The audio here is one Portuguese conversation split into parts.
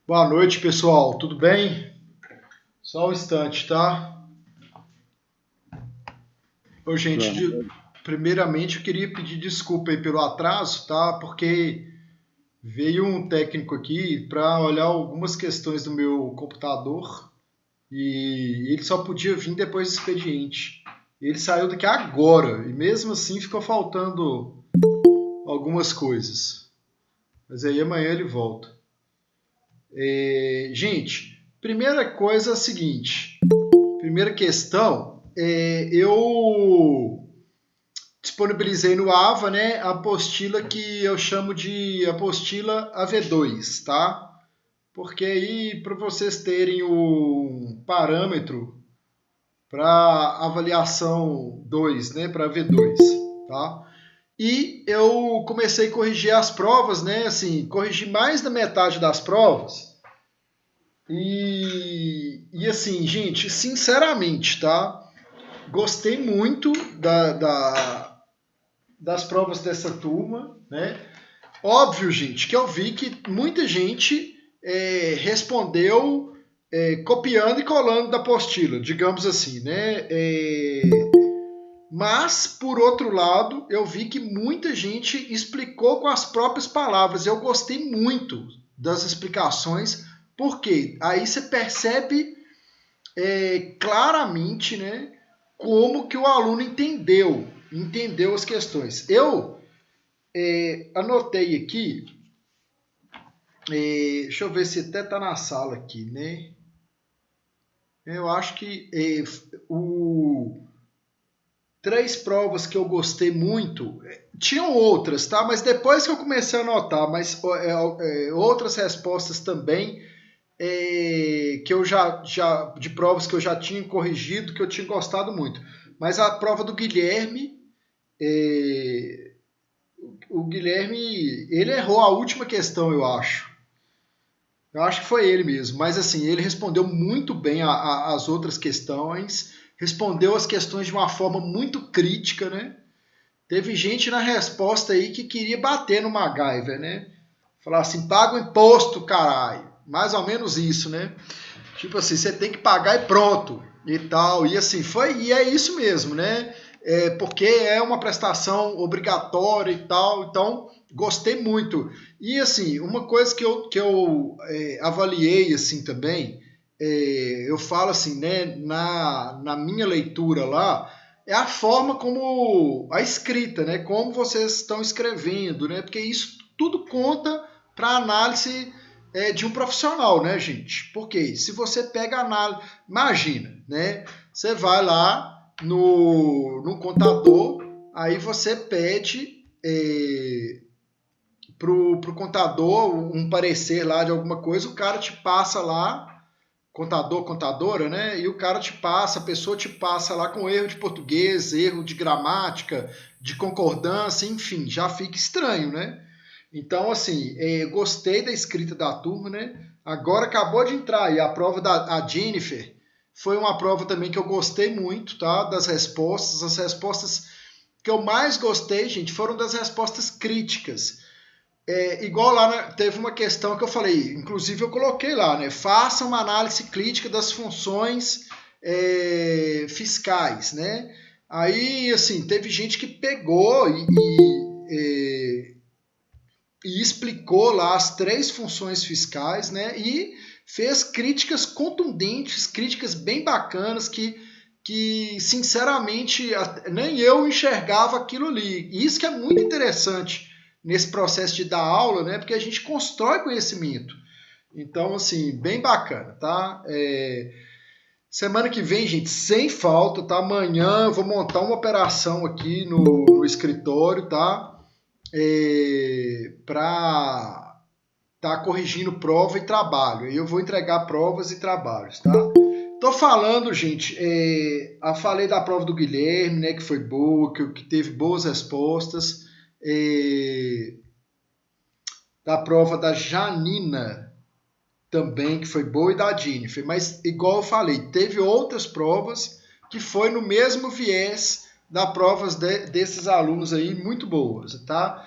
Boa noite, pessoal. Tudo bem? Só um instante, tá? Ô, gente, Claro. primeiramente eu queria pedir desculpa aí pelo atraso, tá? Porque veio um técnico aqui para olhar algumas questões do meu computador e ele só podia vir depois do expediente. Ele saiu daqui agora e mesmo assim ficou faltando algumas coisas. Mas aí amanhã ele volta. Gente, primeira coisa é a seguinte. Primeira questão, eu disponibilizei no AVA, né, a apostila que eu chamo de apostila AV2, tá? Porque aí, para vocês terem um parâmetro para avaliação 2, né, para AV2, tá? E eu comecei a corrigir as provas, né, assim, corrigi mais da metade das provas. E assim, gente, sinceramente, tá? Gostei muito das provas dessa turma, né? Óbvio, gente, que eu vi que muita gente respondeu copiando e colando da apostila, digamos assim, né? Mas, por outro lado, eu vi que muita gente explicou com as próprias palavras. Eu gostei muito das explicações, porque aí você percebe claramente, né, como que o aluno entendeu as questões. Eu anotei aqui, deixa eu ver se até está na sala aqui, né? Eu acho que o três provas que eu gostei muito, tinham outras, tá? Mas depois que eu comecei a anotar, mas outras respostas também que eu já de provas que eu já tinha corrigido, que eu tinha gostado muito. Mas a prova do Guilherme, é, o Guilherme, ele errou a última questão, eu acho. Eu acho que foi ele mesmo, mas assim, ele respondeu muito bem as outras questões, respondeu as questões de uma forma muito crítica, né? Teve gente na resposta aí que queria bater no MacGyver, né? Falar assim, paga o imposto, caralho. Mais ou menos isso, né? Tipo assim, você tem que pagar e pronto. E tal. E assim, foi, e é isso mesmo, né? Porque é uma prestação obrigatória e tal. Então, gostei muito. E assim, uma coisa que eu avaliei assim também, eu falo assim, né, na minha leitura lá, é a forma como a escrita, né? Como vocês estão escrevendo, né? Porque isso tudo conta para análise de um profissional, né, gente? Porque se você pega a análise, imagina, né? Você vai lá no contador, aí você pede pro contador um parecer lá de alguma coisa, o cara te passa lá, contador, contadora, né? E o cara te passa, a pessoa te passa lá com erro de português, erro de gramática, de concordância, enfim, já fica estranho, né? Então, assim, gostei da escrita da turma, né? Agora acabou de entrar aí a prova da a Jennifer. Foi uma prova também que eu gostei muito, tá? Das respostas. As respostas que eu mais gostei, gente, foram das respostas críticas. Igual lá, né, teve uma questão que eu falei, inclusive eu coloquei lá, né? Faça uma análise crítica das funções fiscais, né? Aí, assim, teve gente que pegou e explicou lá as três funções fiscais, né? E fez críticas contundentes, críticas bem bacanas que sinceramente nem eu enxergava aquilo ali. E isso que é muito interessante nesse processo de dar aula, né? Porque a gente constrói conhecimento. Então, assim, bem bacana, tá? Semana que vem, gente, sem falta, tá? Amanhã eu vou montar uma operação aqui no escritório, tá? Para estar corrigindo prova e trabalho. Eu vou entregar provas e trabalhos, tá? Tô falando, gente, falei da prova do Guilherme, né, que foi boa, que teve boas respostas, da prova da Janina também, que foi boa, e da Jennifer, mas igual eu falei, teve outras provas que foi no mesmo viés das provas desses alunos aí, muito boas, tá?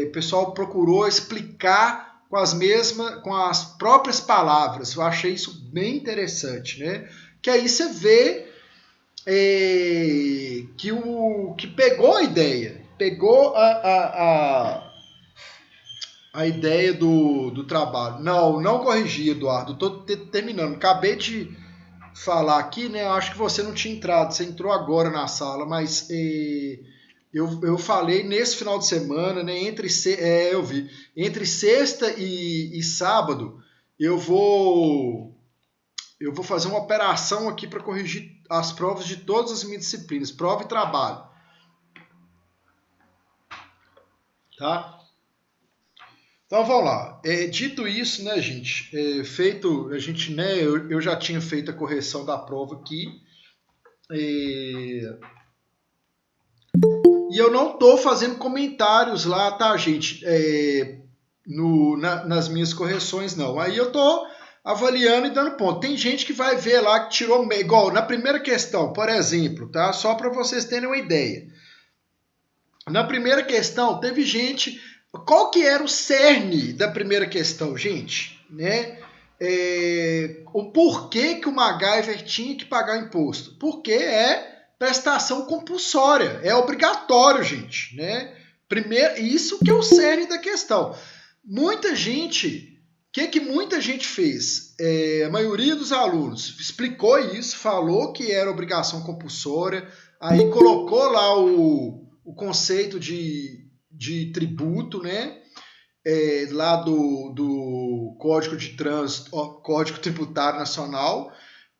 O pessoal procurou explicar com as próprias palavras. Eu achei isso bem interessante, né? Que aí você vê que pegou a ideia, pegou a ideia do trabalho. Não corrigi, Eduardo, estou terminando. Acabei de falar aqui, né? Eu acho que você não tinha entrado, você entrou agora na sala, mas eu falei nesse final de semana, né? Eu vi. Entre sexta e sábado, eu vou fazer uma operação aqui para corrigir as provas de todas as minhas disciplinas, prova e trabalho. Tá? Então vamos lá. Dito isso, né, gente? Eu já tinha feito a correção da prova aqui. E eu não estou fazendo comentários lá, tá, gente? Nas minhas correções, não. Aí eu estou avaliando e dando ponto. Tem gente que vai ver lá que tirou igual na primeira questão, por exemplo, tá? Só para vocês terem uma ideia. Na primeira questão, teve gente. Qual que era o cerne da primeira questão, gente? Né? O porquê que o MacGyver tinha que pagar imposto? Porque é prestação compulsória, é obrigatório, gente. Né? Primeiro, isso que é o cerne da questão. Muita gente, o que muita gente fez? A maioria dos alunos explicou isso, falou que era obrigação compulsória, aí colocou lá o conceito de tributo, né? Lá do Código de Trânsito, Código Tributário Nacional,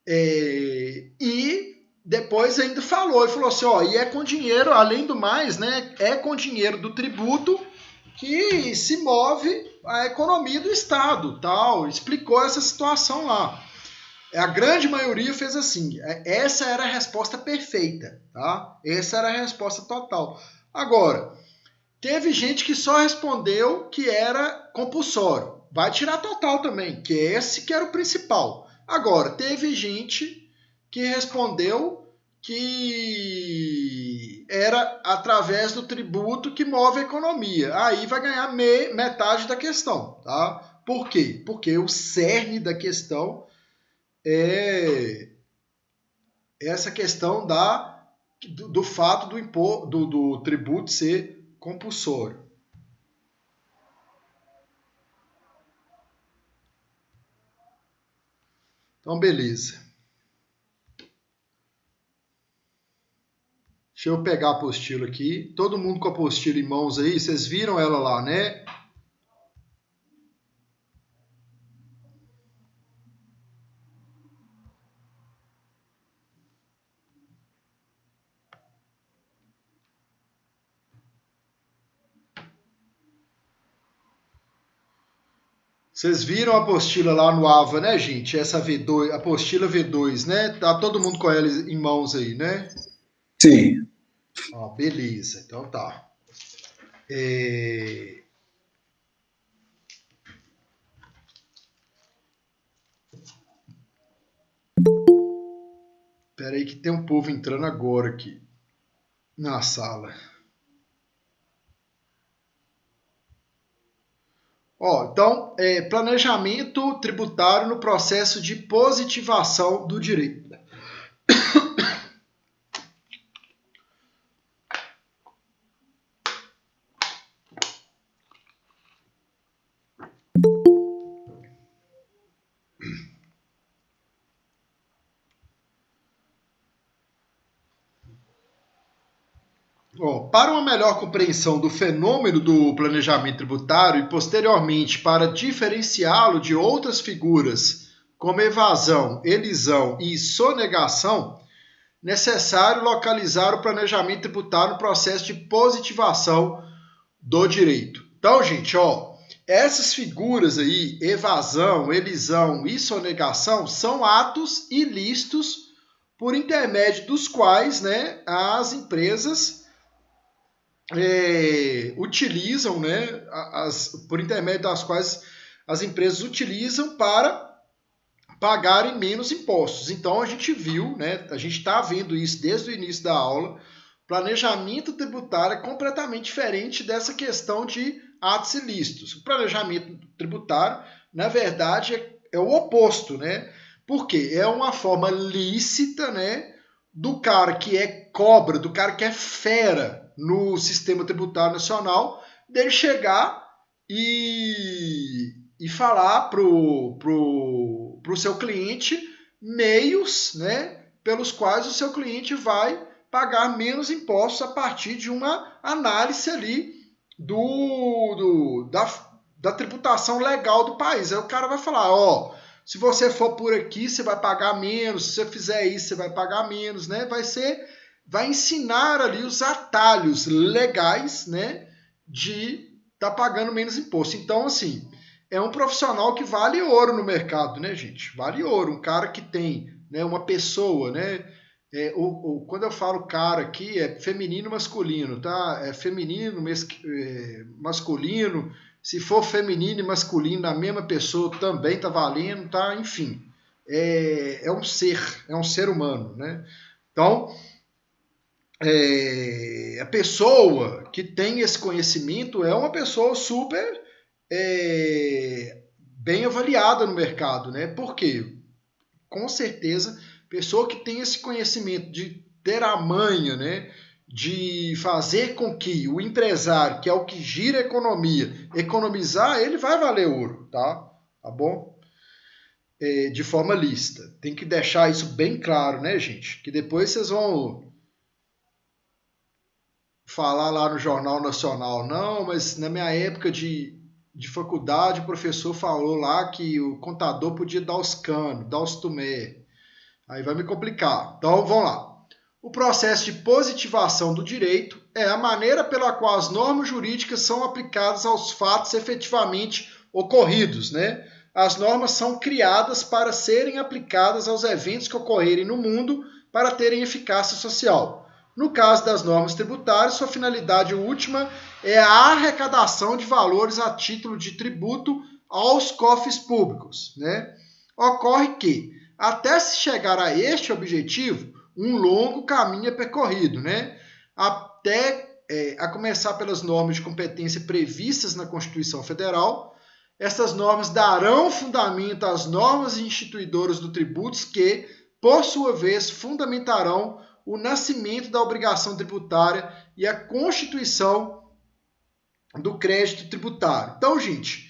e depois ainda falou assim, e é com dinheiro, além do mais, né? É com dinheiro do tributo que se move a economia do Estado, tal. Explicou essa situação lá. A grande maioria fez assim. Essa era a resposta perfeita, tá? Essa era a resposta total. Agora, teve gente que só respondeu que era compulsório. Vai tirar total também, que esse que era o principal. Agora, teve gente que respondeu que era através do tributo que move a economia. Aí vai ganhar metade da questão, tá? Por quê? Porque o cerne da questão é essa questão do fato do tributo ser compulsório. Então, beleza. Deixa eu pegar a apostila aqui. Todo mundo com a apostila em mãos aí, vocês viram ela lá, né? Vocês viram a apostila lá no AVA, né, gente? Essa V2, apostila V2, né? Tá todo mundo com ela em mãos aí, né? Sim. Ó, beleza, então tá. Espera aí que tem um povo entrando agora aqui na sala. Então, planejamento tributário no processo de positivação do direito. Para uma melhor compreensão do fenômeno do planejamento tributário e, posteriormente, para diferenciá-lo de outras figuras como evasão, elisão e sonegação, necessário localizar o planejamento tributário no processo de positivação do direito. Então, gente, essas figuras aí, evasão, elisão e sonegação, são atos ilícitos por intermédio dos quais, né, as empresas utilizam, né, por intermédio das quais as empresas utilizam para pagarem menos impostos. Então a gente viu, né, a gente está vendo isso desde o início da aula. Planejamento tributário é completamente diferente dessa questão de atos ilícitos. O planejamento tributário, na verdade, é o oposto, né? Porque é uma forma lícita, né, do cara que é cobra, do cara que é fera no sistema tributário nacional, dele chegar e falar pro seu cliente meios, né, pelos quais o seu cliente vai pagar menos impostos a partir de uma análise ali da tributação legal do país. Aí o cara vai falar, ó, se você for por aqui, você vai pagar menos, se você fizer isso, você vai pagar menos, né? Vai ensinar ali os atalhos legais, né, de estar pagando menos imposto. Então, assim, é um profissional que vale ouro no mercado, né, gente? Vale ouro. Um cara que tem, né, uma pessoa, né? Quando eu falo cara aqui, é feminino e masculino, tá? É feminino, masculino. Se for feminino e masculino na mesma pessoa, também tá valendo, tá? Enfim, é um ser humano, né? Então, a pessoa que tem esse conhecimento é uma pessoa super bem avaliada no mercado, né? Por quê? Com certeza, pessoa que tem esse conhecimento de ter a manha, né, de fazer com que o empresário, que é o que gira a economia, economizar, ele vai valer ouro, tá? Tá bom? De forma lícita. Tem que deixar isso bem claro, né, gente? Que depois vocês vão falar lá no Jornal Nacional, não, mas na minha época de faculdade, o professor falou lá que o contador podia dar os canos, dar os tumé. Aí vai me complicar. Então, vamos lá. O processo de positivação do direito é a maneira pela qual as normas jurídicas são aplicadas aos fatos efetivamente ocorridos, né? As normas são criadas para serem aplicadas aos eventos que ocorrerem no mundo para terem eficácia social. No caso das normas tributárias, sua finalidade última é a arrecadação de valores a título de tributo aos cofres públicos, né? Ocorre que, até se chegar a este objetivo, um longo caminho é percorrido, né? A começar pelas normas de competência previstas na Constituição Federal. Essas normas darão fundamento às normas instituidoras do tributos que, por sua vez, fundamentarão o nascimento da obrigação tributária e a constituição do crédito tributário. Então, gente,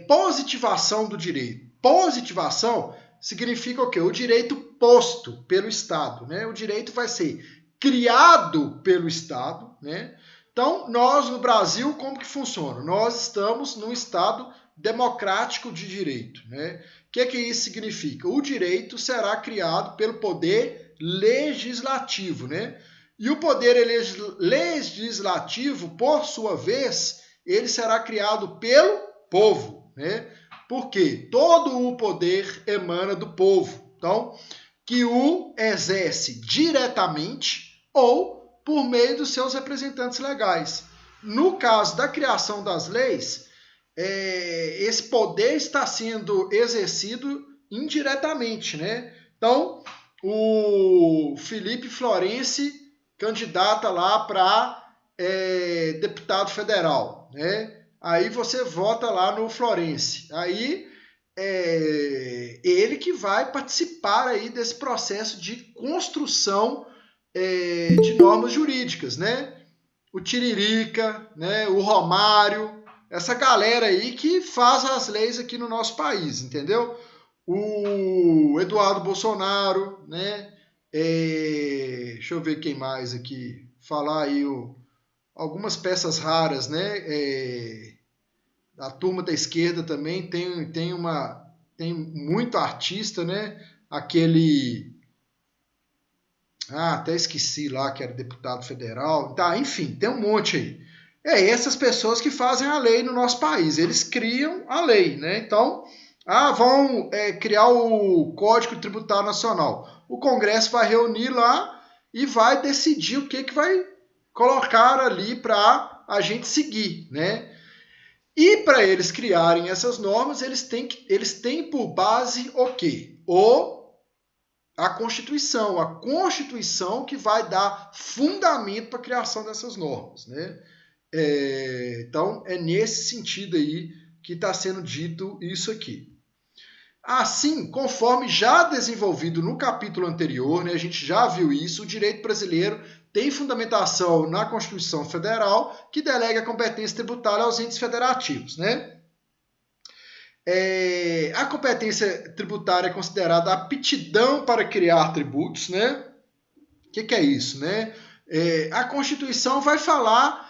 positivação do direito. Positivação significa o quê? O direito posto pelo Estado, né? O direito vai ser criado pelo Estado, né? Então, nós no Brasil, como que funciona? Nós estamos num Estado democrático de direito, né? O que isso significa? O direito será criado pelo poder legislativo, né? E o poder legislativo, por sua vez, ele será criado pelo povo, né? Porque todo o poder emana do povo. Então, que o exerce diretamente ou por meio dos seus representantes legais. No caso da criação das leis, esse poder está sendo exercido indiretamente, né? Então, o Felipe Florenci candidata lá para deputado federal, né? Aí você vota lá no Florenci. Aí ele que vai participar aí desse processo de construção de normas jurídicas, né? O Tiririca, né? O Romário, essa galera aí que faz as leis aqui no nosso país, entendeu? O Eduardo Bolsonaro, né? Deixa eu ver quem mais aqui. Falar aí algumas peças raras, né? A turma da esquerda também tem muito artista, né? Aquele até esqueci lá que era deputado federal. Tá, enfim, tem um monte aí. Essas pessoas que fazem a lei no nosso país. Eles criam a lei, né? Então, vão criar o Código Tributário Nacional. O Congresso vai reunir lá e vai decidir o que vai colocar ali para a gente seguir, né? E para eles criarem essas normas, eles têm por base o quê? A Constituição que vai dar fundamento para a criação dessas normas, né? Então, é nesse sentido aí que está sendo dito isso aqui. Assim, conforme já desenvolvido no capítulo anterior, né, a gente já viu isso, o direito brasileiro tem fundamentação na Constituição Federal, que delega a competência tributária aos entes federativos, né? A competência tributária é considerada a aptidão para criar tributos, né? O que é isso, né? A Constituição vai falar,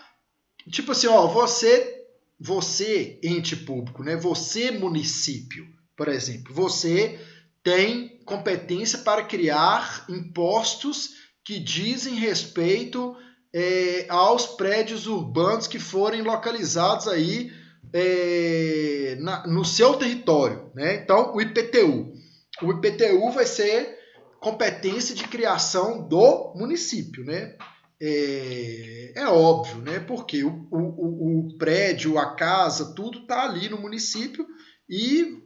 tipo assim, ó, você ente público, né? Você município, por exemplo, você tem competência para criar impostos que dizem respeito aos prédios urbanos que forem localizados aí no seu território, né? Então, o IPTU. O IPTU vai ser competência de criação do município, né? É óbvio, né? Porque o prédio, a casa, tudo está ali no município e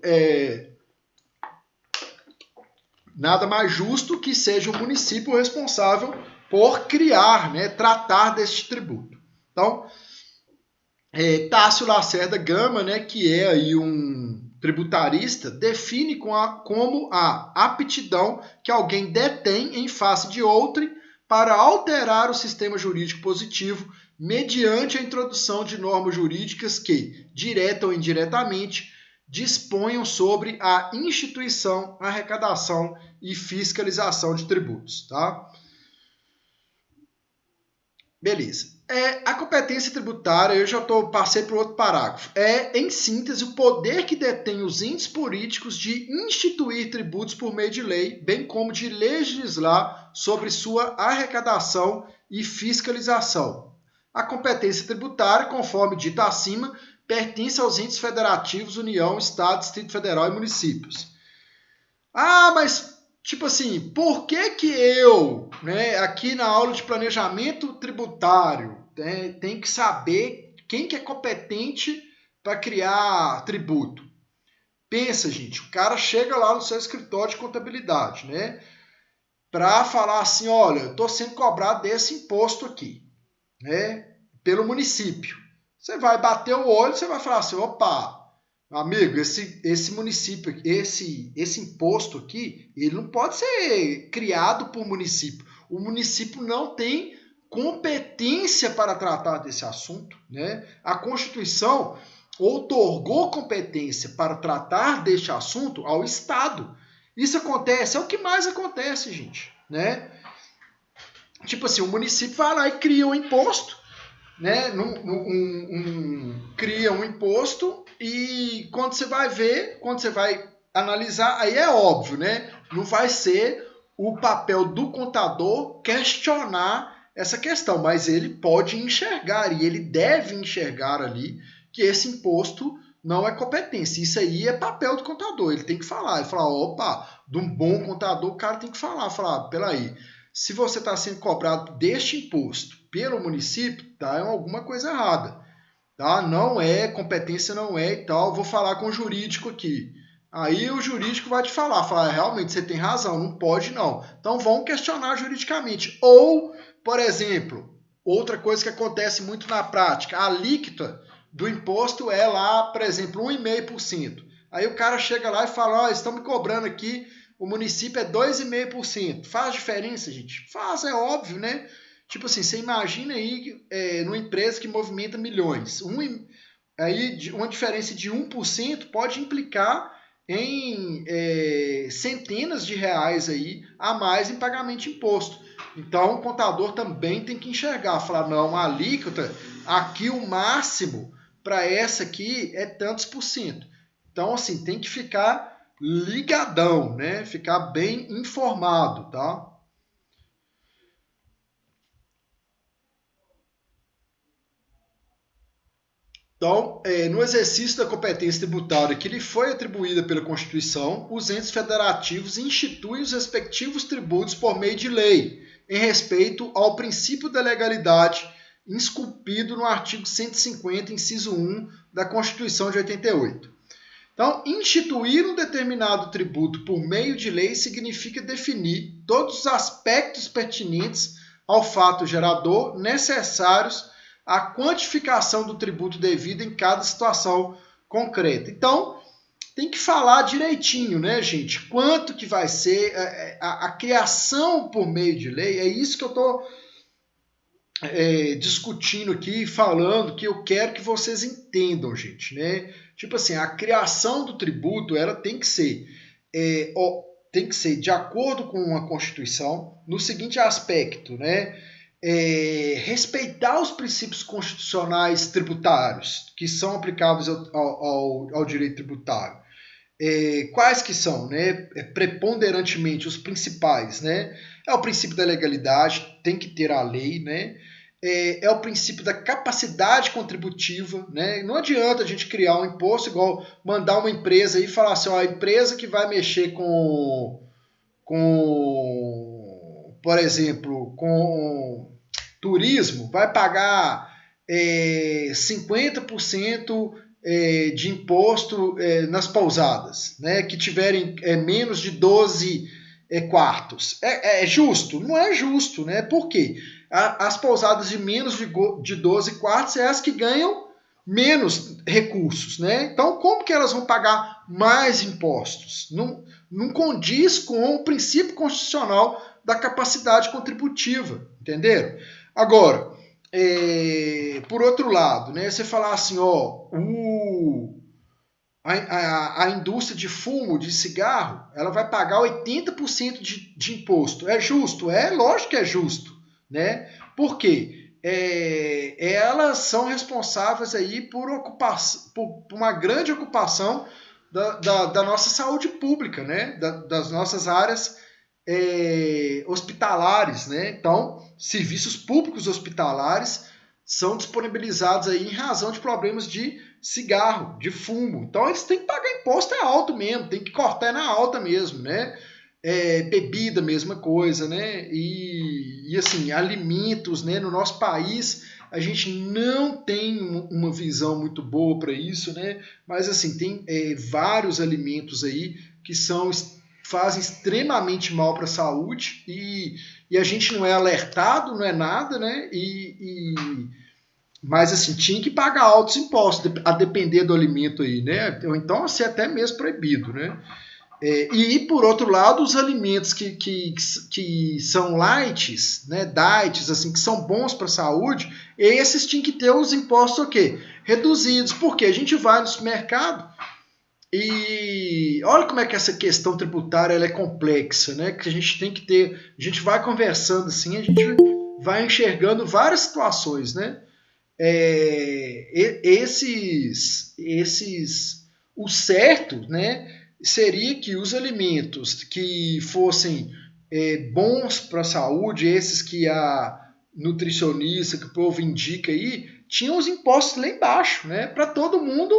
nada mais justo que seja o município responsável por criar, né? Tratar deste tributo. Então, Tássio Lacerda Gama, né, que é aí um tributarista, define como a aptidão que alguém detém em face de outrem para alterar o sistema jurídico positivo mediante a introdução de normas jurídicas que, direta ou indiretamente, disponham sobre a instituição, arrecadação e fiscalização de tributos, tá? Beleza. A competência tributária, eu já passei para o outro parágrafo. Em síntese, o poder que detém os entes políticos de instituir tributos por meio de lei, bem como de legislar sobre sua arrecadação e fiscalização. A competência tributária, conforme dito acima, pertence aos entes federativos, União, Estado, Distrito Federal e municípios. Mas tipo assim, por que eu, né, aqui na aula de planejamento tributário, tem que saber quem que é competente para criar tributo? Pensa, gente, o cara chega lá no seu escritório de contabilidade, né, para falar assim, olha, eu estou sendo cobrado desse imposto aqui, né, pelo município. Você vai bater o olho, você vai falar assim, opa, amigo, esse município, esse imposto aqui, ele não pode ser criado por município. O município não tem competência para tratar desse assunto, né? A Constituição outorgou competência para tratar deste assunto ao Estado. Isso acontece, é o que mais acontece, gente, né? Tipo assim, o município vai lá e cria um imposto, né? Cria um imposto e quando você vai ver, quando você vai analisar, aí é óbvio, né? Não vai ser o papel do contador questionar essa questão, mas ele pode enxergar e ele deve enxergar ali que esse imposto não é competência. Isso aí é papel do contador. Ele tem que falar. Ele fala, opa, de um bom contador, o cara tem que falar, peraí, se você está sendo cobrado deste imposto pelo município, tá, é alguma coisa errada. Tá? Não é, competência não é e tal, vou falar com o jurídico aqui. Aí o jurídico vai te falar, realmente você tem razão, não pode não. Então vão questionar juridicamente. Ou, por exemplo, outra coisa que acontece muito na prática, a alíquota do imposto é lá, por exemplo, 1,5%. Aí o cara chega lá e fala, estão me cobrando aqui, o município é 2,5%. Faz diferença, gente? Faz, é óbvio, né? Tipo assim, você imagina aí numa empresa que movimenta milhões. Aí uma diferença de 1% pode implicar em centenas de reais aí a mais em pagamento de imposto. Então o contador também tem que enxergar, falar, não, a alíquota, aqui o máximo para essa aqui é tantos por cento. Então, assim, tem que ficar ligadão, né? Ficar bem informado, tá? Então, no exercício da competência tributária que lhe foi atribuída pela Constituição, os entes federativos instituem os respectivos tributos por meio de lei, em respeito ao princípio da legalidade esculpido no artigo 150, inciso 1 da Constituição de 88. Então, instituir um determinado tributo por meio de lei significa definir todos os aspectos pertinentes ao fato gerador necessários a quantificação do tributo devido em cada situação concreta. Então, tem que falar direitinho, né, gente? Quanto que vai ser a criação por meio de lei, é isso que eu estou discutindo aqui, falando, que eu quero que vocês entendam, gente, né? Tipo assim, a criação do tributo, ela tem que ser de acordo com a Constituição, no seguinte aspecto, né? Respeitar os princípios constitucionais tributários que são aplicáveis ao direito tributário. Quais que são, né? Preponderantemente os principais, né? É o princípio da legalidade, tem que ter a lei, né? É o princípio da capacidade contributiva, né? Não adianta a gente criar um imposto igual mandar uma empresa e falar assim, ó, a empresa que vai mexer por exemplo, com turismo, vai pagar 50% de imposto nas pousadas, né, que tiverem menos de 12 quartos. É justo? Não é justo, né? Por quê? As pousadas de menos de 12 quartos é as que ganham menos recursos, né? Então, como que elas vão pagar mais impostos? Não condiz com o princípio constitucional da capacidade contributiva, entenderam? Agora, por outro lado, né, você falar assim, ó, a indústria de fumo, de cigarro, ela vai pagar 80% de imposto. É justo? É lógico que é justo, né? Por quê? Elas são responsáveis aí por uma grande ocupação da nossa saúde pública, né? Das nossas áreas hospitalares, né? Então, serviços públicos hospitalares são disponibilizados aí em razão de problemas de cigarro, de fumo. Então, eles têm que pagar imposto alto mesmo, tem que cortar na alta mesmo, né? Bebida, mesma coisa, né? E assim, alimentos, né? No nosso país, a gente não tem uma visão muito boa para isso, né? Mas assim, tem vários alimentos aí que fazem extremamente mal para a saúde e a gente não é alertado, não é nada, né? Mas assim, tinha que pagar altos impostos, a depender do alimento aí, né? Ou então, assim, até mesmo proibido, né? E, por outro lado, os alimentos que são lights, né, diets, assim, que são bons para a saúde, esses tinham que ter os impostos o quê? Reduzidos, porque a gente vai no supermercado e olha como é que essa questão tributária ela é complexa, né? Que a gente tem que ter, a gente vai conversando assim, a gente vai enxergando várias situações, né? O certo, né, seria que os alimentos que fossem bons para a saúde, esses que a nutricionista, que o povo indica aí, tinham os impostos lá embaixo, né, para todo mundo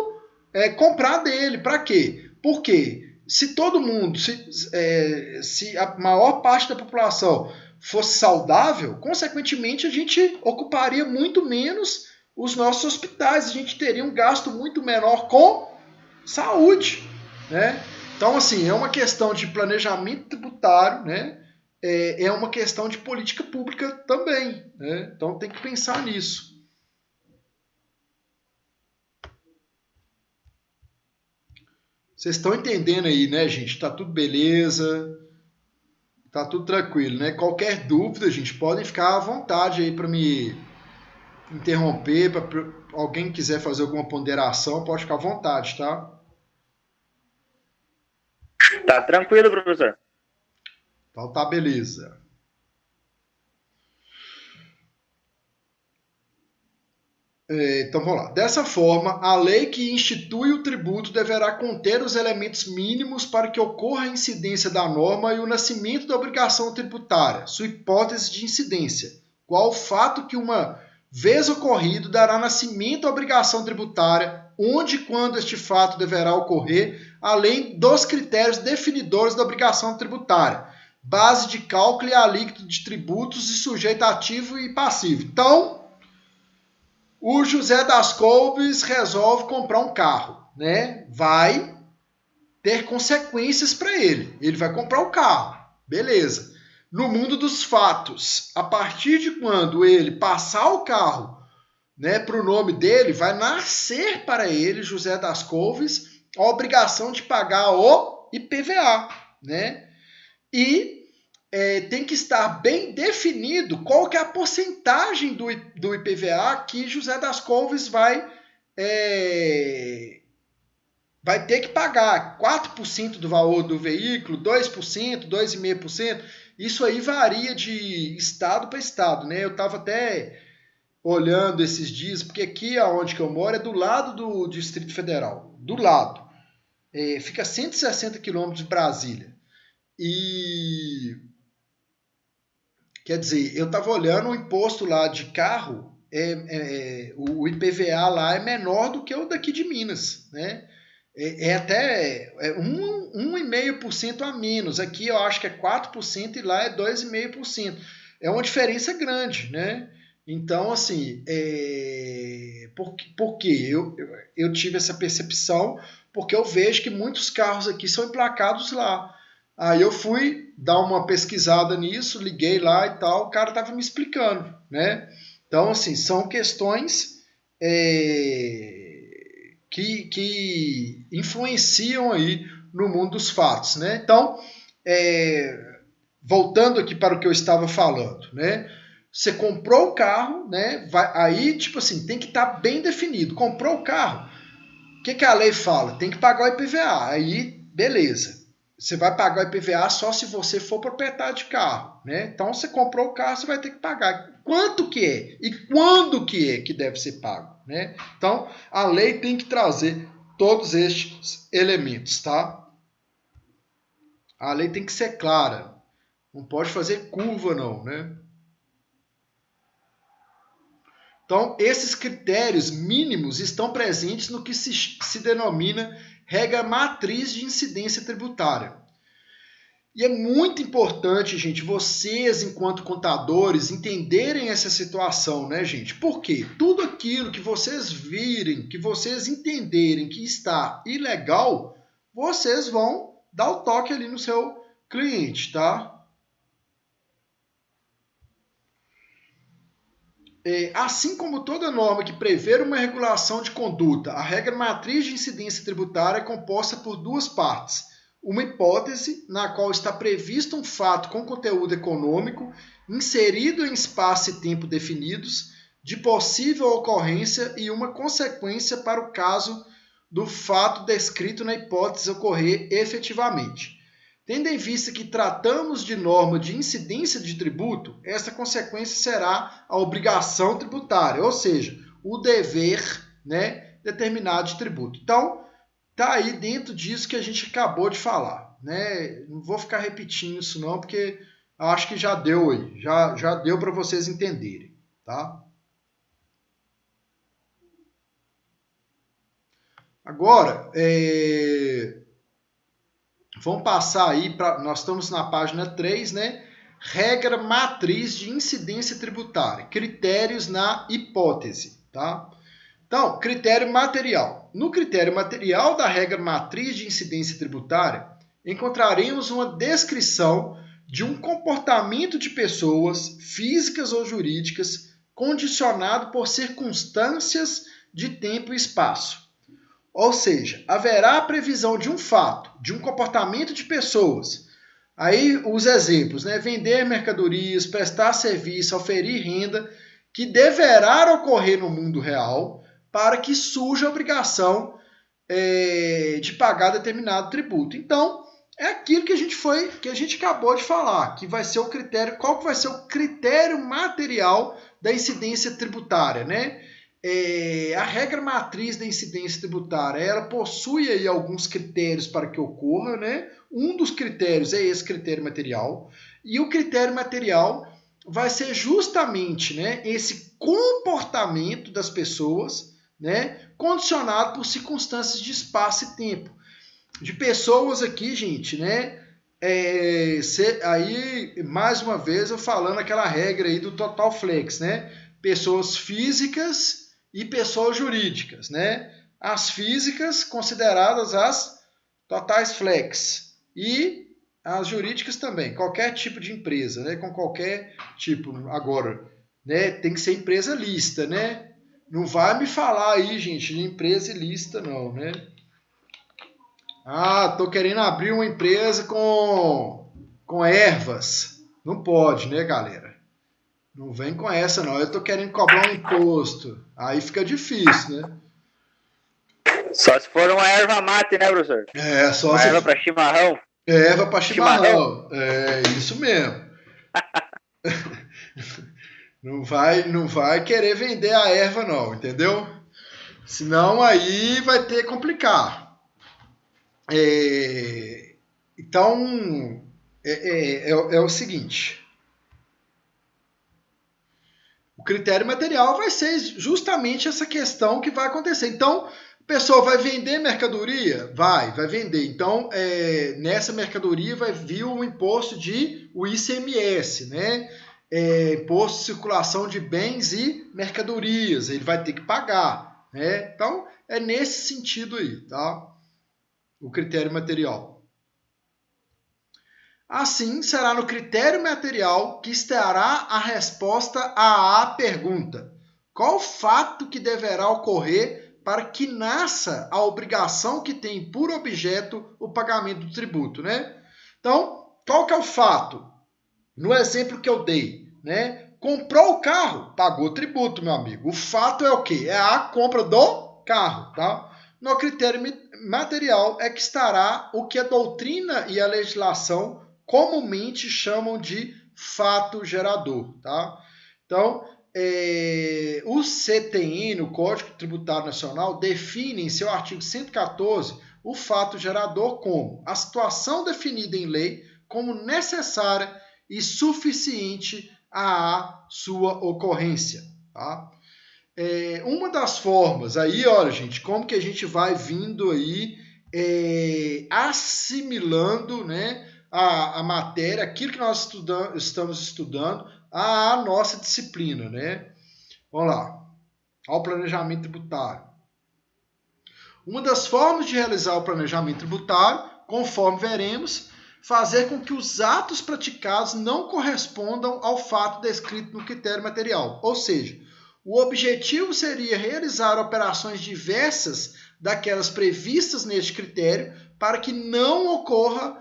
comprar dele. Para quê? Porque se todo mundo, se a maior parte da população fosse saudável, consequentemente a gente ocuparia muito menos os nossos hospitais, a gente teria um gasto muito menor com saúde, né? Então, assim, é uma questão de planejamento tributário, né? É uma questão de política pública também, né? Então tem que pensar nisso. Vocês estão entendendo aí, né, gente? Tá tudo beleza, tá tudo tranquilo, né? Qualquer dúvida, gente, podem ficar à vontade aí para me interromper, para alguém quiser fazer alguma ponderação, pode ficar à vontade, tá? Tá tranquilo, professor. Então tá, beleza. Então vamos lá. Dessa forma, a lei que institui o tributo deverá conter os elementos mínimos para que ocorra a incidência da norma e o nascimento da obrigação tributária, sua hipótese de incidência, qual o fato que, uma vez ocorrido, dará nascimento à obrigação tributária, onde e quando este fato deverá ocorrer, além dos critérios definidores da obrigação tributária, base de cálculo e alíquota de tributos e sujeito ativo e passivo. Então, o José das Couves resolve comprar um carro, né? Vai ter consequências para ele. Ele vai comprar o carro, beleza. No mundo dos fatos, a partir de quando ele passar o carro né, para o nome dele, vai nascer para ele, José das Couves, a obrigação de pagar o IPVA, né? E tem que estar bem definido qual que é a porcentagem do IPVA que José das Couves vai ter que pagar. 4% do valor do veículo, 2%, 2,5%. Isso aí varia de estado para estado, né? Eu estava até olhando esses dias, porque aqui onde que eu moro é do lado do Distrito Federal, do lado. Fica a 160 quilômetros de Brasília. E quer dizer, eu estava olhando o imposto lá de carro, o IPVA lá é menor do que o daqui de Minas, né? Até 1,5% a menos. Aqui eu acho que é 4% e lá é 2,5%. É uma diferença grande, né? Então, assim, por quê? Eu tive essa percepção porque eu vejo que muitos carros aqui são emplacados lá. Aí eu fui dar uma pesquisada nisso, liguei lá e tal, o cara estava me explicando, né? Então, assim, são questões que influenciam aí no mundo dos fatos, né? Então, voltando aqui para o que eu estava falando, né? Você comprou o carro, né? Aí, tipo assim, tem que estar bem definido. Comprou o carro, o que a lei fala? Tem que pagar o IPVA. Aí, beleza. Você vai pagar o IPVA só se você for proprietário de carro, né? Então, você comprou o carro, você vai ter que pagar. Quanto que é? E quando que é que deve ser pago, né? Então, a lei tem que trazer todos estes elementos, tá? A lei tem que ser clara. Não pode fazer curva, não, né? Então, esses critérios mínimos estão presentes no que se denomina regra matriz de incidência tributária. E é muito importante, gente, vocês, enquanto contadores, entenderem essa situação, né, gente? Porque tudo aquilo que vocês virem, que vocês entenderem que está ilegal, vocês vão dar o toque ali no seu cliente, tá? Assim como toda norma que prever uma regulação de conduta, a regra matriz de incidência tributária é composta por duas partes. Uma hipótese, na qual está previsto um fato com conteúdo econômico, inserido em espaço e tempo definidos, de possível ocorrência, e uma consequência para o caso do fato descrito na hipótese ocorrer efetivamente. Tendo em vista que tratamos de norma de incidência de tributo, essa consequência será a obrigação tributária, ou seja, o dever, né, determinado de tributo. Então, tá aí dentro disso que a gente acabou de falar, né? Não vou ficar repetindo isso não, porque acho que já deu aí, já deu para vocês entenderem, tá? Agora, vamos passar aí para. Nós estamos na página 3, né? Regra matriz de incidência tributária. Critérios na hipótese, tá? Então, critério material. No critério material da regra matriz de incidência tributária, encontraremos uma descrição de um comportamento de pessoas, físicas ou jurídicas, condicionado por circunstâncias de tempo e espaço. Ou seja, haverá a previsão de um fato, de um comportamento de pessoas. Aí os exemplos, né? Vender mercadorias, prestar serviço, oferir renda, que deverá ocorrer no mundo real para que surja a obrigação de pagar determinado tributo. Então, é aquilo que a gente acabou de falar, que vai ser o critério, qual que vai ser o critério material da incidência tributária, né? A regra matriz da incidência tributária, ela possui aí alguns critérios para que ocorra, né? Um dos critérios é esse critério material, e o critério material vai ser justamente, né, esse comportamento das pessoas, né, condicionado por circunstâncias de espaço e tempo. De pessoas aqui, gente, né? Aí, mais uma vez, eu falando aquela regra aí do Total Flex, né? Pessoas físicas e pessoas jurídicas, né? As físicas consideradas as Totais Flex e as jurídicas também, qualquer tipo de empresa, né? Com qualquer tipo. Agora, né? Tem que ser empresa lícita, né? Não vai me falar aí, gente, de empresa ilícita, não, né? Ah, tô querendo abrir uma empresa com ervas. Não pode, né, galera? Não vem com essa, não. Eu tô querendo cobrar um imposto. Aí fica difícil, né? Só se for uma erva mate, né, professor? É, só Uma se erva para chimarrão. erva para Chimarrão. chimarrão. É isso mesmo. Não vai querer vender a erva, não, entendeu? Senão aí vai ter que complicar. Então, é o seguinte. O critério material vai ser justamente essa questão que vai acontecer. Então, a pessoa vai vender mercadoria? Vai vender. Então, nessa mercadoria vai vir o imposto o ICMS, né? Imposto de circulação de bens e mercadorias. Ele vai ter que pagar, né? Então, é nesse sentido aí, tá? O critério material. Assim, será no critério material que estará a resposta à pergunta: qual fato que deverá ocorrer para que nasça a obrigação que tem por objeto o pagamento do tributo, né? Então, qual que é o fato? No exemplo que eu dei, né? Comprou o carro, pagou tributo, meu amigo. O fato é o quê? É a compra do carro, tá? No critério material é que estará o que a doutrina e a legislação comumente chamam de fato gerador, tá? Então, o CTN, o Código Tributário Nacional, define em seu artigo 114 o fato gerador como a situação definida em lei como necessária e suficiente à sua ocorrência, tá? Uma das formas aí, olha, gente, como que a gente vai vindo aí assimilando, né, a matéria, aquilo que nós estamos estudando, à nossa disciplina, né? Vamos lá, ao planejamento tributário. Uma das formas de realizar o planejamento tributário, conforme veremos, fazer com que os atos praticados não correspondam ao fato descrito no critério material. Ou seja, o objetivo seria realizar operações diversas daquelas previstas neste critério para que não ocorra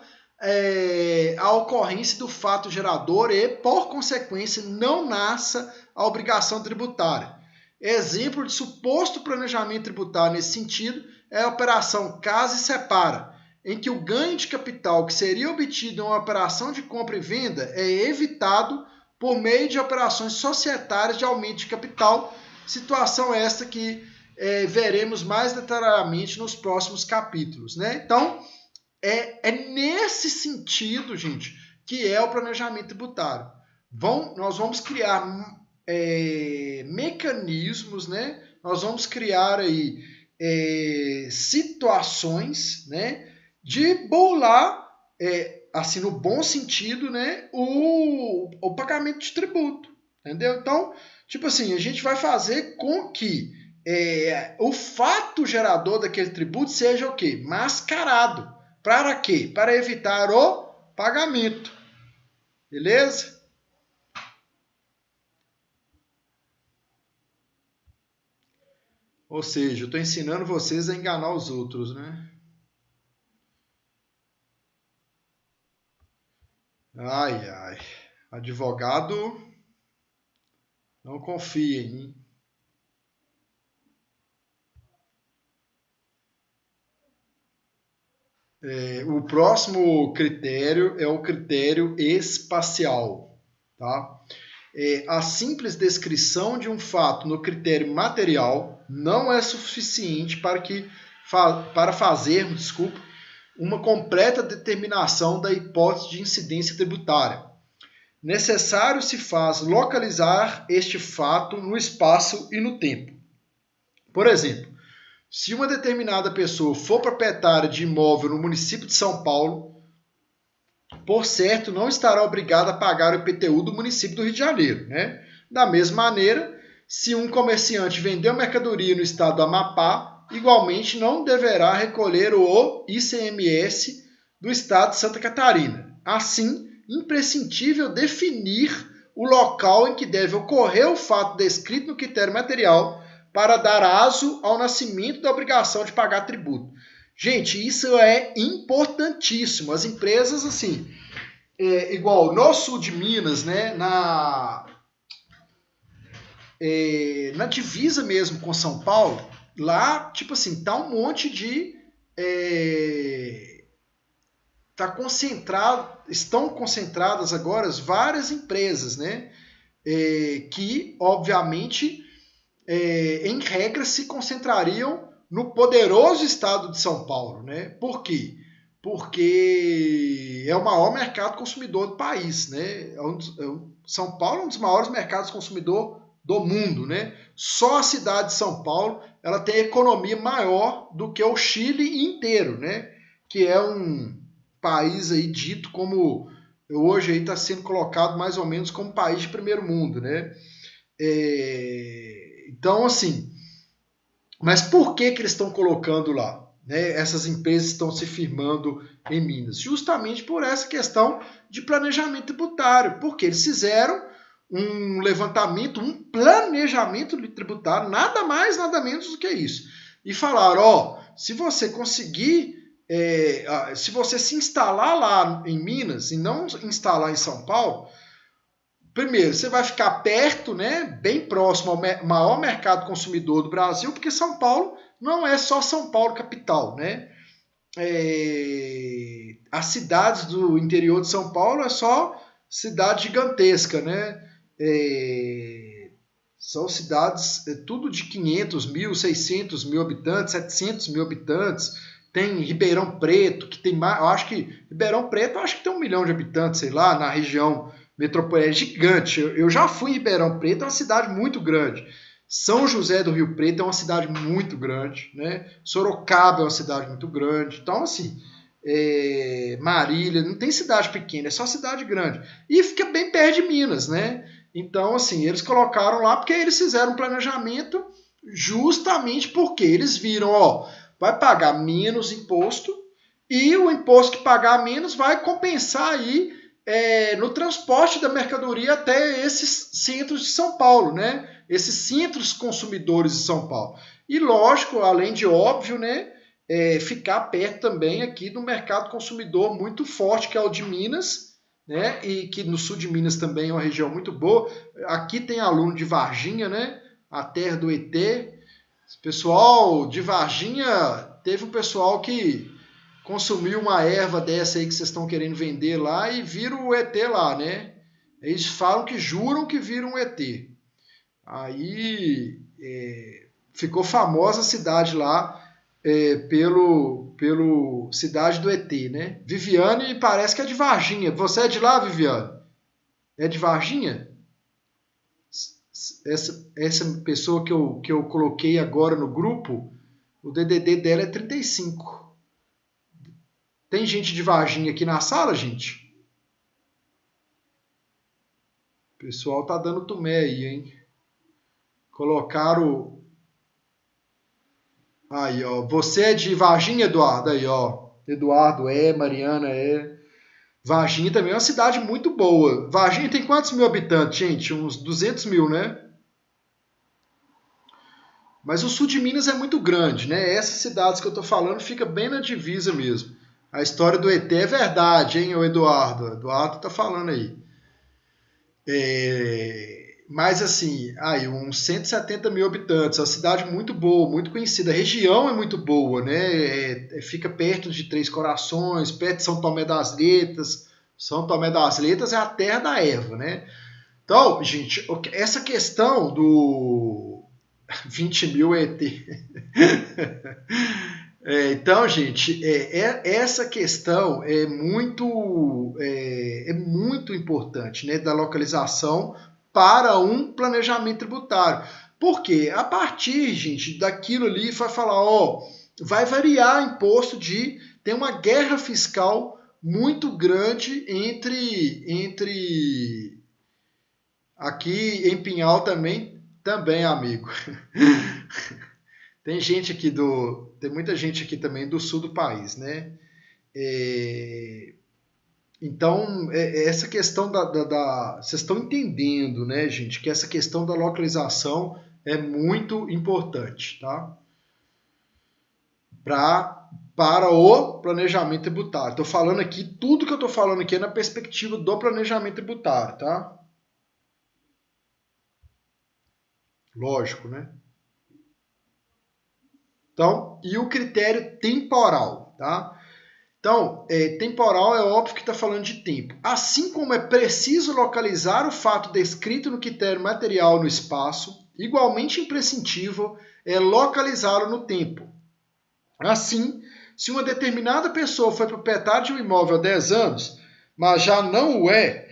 a ocorrência do fato gerador e, por consequência, não nasça a obrigação tributária. Exemplo de suposto planejamento tributário nesse sentido é a operação casa e separa, em que o ganho de capital que seria obtido em uma operação de compra e venda é evitado por meio de operações societárias de aumento de capital, situação esta que veremos mais detalhadamente nos próximos capítulos, né? Então, é nesse sentido, gente, que é o planejamento tributário. Nós vamos criar mecanismos, né? Nós vamos criar aí situações, né, de burlar, assim, no bom sentido, né, o pagamento de tributo, entendeu? Então, tipo assim, a gente vai fazer com que o fato gerador daquele tributo seja o quê? Mascarado. Para quê? Para evitar o pagamento. Beleza? Ou seja, eu estou ensinando vocês a enganar os outros, né? Ai, ai. Advogado, não confia em mim. O próximo critério é o critério espacial, tá? A simples descrição de um fato no critério material não é suficiente para fazermos, desculpa, uma completa determinação da hipótese de incidência tributária. Necessário se faz localizar este fato no espaço e no tempo. Por exemplo, se uma determinada pessoa for proprietária de imóvel no município de São Paulo, por certo, não estará obrigada a pagar o IPTU do município do Rio de Janeiro, né? Da mesma maneira, se um comerciante vendeu mercadoria no estado do Amapá, igualmente não deverá recolher o ICMS do estado de Santa Catarina. Assim, imprescindível definir o local em que deve ocorrer o fato descrito no critério material para dar aso ao nascimento da obrigação de pagar tributo. Gente, isso é importantíssimo. As empresas, assim, igual no sul de Minas, né, na divisa mesmo com São Paulo, lá, tipo assim, tá um monte de... tá concentrado, estão concentradas agora várias empresas, né, que, obviamente, em regra, se concentrariam no poderoso estado de São Paulo, né? Por quê? Porque é o maior mercado consumidor do país, né? São Paulo é um dos maiores mercados consumidor do mundo, né? Só a cidade de São Paulo ela tem economia maior do que o Chile inteiro, né? Que é um país aí dito como hoje aí está sendo colocado mais ou menos como país de primeiro mundo, né? Então, assim, mas por que eles estão colocando lá? Né? Essas empresas estão se firmando em Minas? Justamente por essa questão de planejamento tributário, porque eles fizeram um levantamento, um planejamento tributário, nada mais, nada menos do que isso. E falaram, se você conseguir, se você se instalar lá em Minas e não instalar em São Paulo, primeiro, você vai ficar perto, né, bem próximo ao maior mercado consumidor do Brasil, porque São Paulo não é só São Paulo capital, né? As cidades do interior de São Paulo é só cidade gigantesca, né? São cidades tudo de 500 mil, 600 mil habitantes, 700 mil habitantes. Tem Ribeirão Preto, que tem mais, eu acho que Ribeirão Preto, eu acho que tem 1 milhão de habitantes, sei lá, na região metropolitana, é gigante. Eu já fui em Ribeirão Preto, é uma cidade muito grande. São José do Rio Preto é uma cidade muito grande, né? Sorocaba é uma cidade muito grande. Então, assim, Marília, não tem cidade pequena, é só cidade grande. E fica bem perto de Minas, né? Então, assim, eles colocaram lá porque eles fizeram um planejamento justamente porque eles viram, vai pagar menos imposto e o imposto que pagar menos vai compensar aí no transporte da mercadoria até esses centros de São Paulo, né? Esses centros consumidores de São Paulo. E lógico, além de óbvio, né? Ficar perto também aqui do mercado consumidor muito forte, que é o de Minas, né? E que no sul de Minas também é uma região muito boa. Aqui tem aluno de Varginha, né? A terra do ET. Pessoal de Varginha, teve um pessoal que consumiu uma erva dessa aí que vocês estão querendo vender lá e viram o ET lá, né? Eles falam que juram que viram o ET. Aí ficou famosa a cidade lá pelo Cidade do ET, né? Viviane parece que é de Varginha. Você é de lá, Viviane? É de Varginha? Essa pessoa que eu coloquei agora no grupo, o DDD dela é 35. Tem gente de Varginha aqui na sala, gente? O pessoal tá dando tumé aí, hein? Colocaram... Aí, ó. Você é de Varginha, Eduardo? Aí, ó. Eduardo Mariana Varginha também é uma cidade muito boa. Varginha tem quantos mil habitantes, gente? Uns 200 mil, né? Mas o sul de Minas é muito grande, né? Essas cidades que eu tô falando fica bem na divisa mesmo. A história do ET é verdade, hein, o Eduardo? O Eduardo tá falando aí. Mas assim, uns 170 mil habitantes, é uma cidade muito boa, muito conhecida. A região é muito boa, né? Fica perto de Três Corações, perto de São Tomé das Letras. São Tomé das Letras é a terra da erva, né? Então, gente, essa questão do 20 mil ET. Então, gente, essa questão é muito importante, né, da localização para um planejamento tributário. Porque a partir, gente, daquilo ali vai falar, vai variar imposto tem uma guerra fiscal muito grande entre aqui em Pinhal também, amigo. Tem muita gente aqui também do sul do país, né? Então, essa questão vocês estão entendendo, né, gente, que essa questão da localização é muito importante, tá? Para o planejamento tributário. Estou falando aqui, tudo que eu estou falando aqui é na perspectiva do planejamento tributário, tá? Lógico, né? Então, e o critério temporal, tá? Então, temporal é óbvio que está falando de tempo. Assim como é preciso localizar o fato descrito no critério material no espaço, igualmente imprescindível é localizá-lo no tempo. Assim, se uma determinada pessoa foi proprietária de um imóvel há 10 anos, mas já não o é,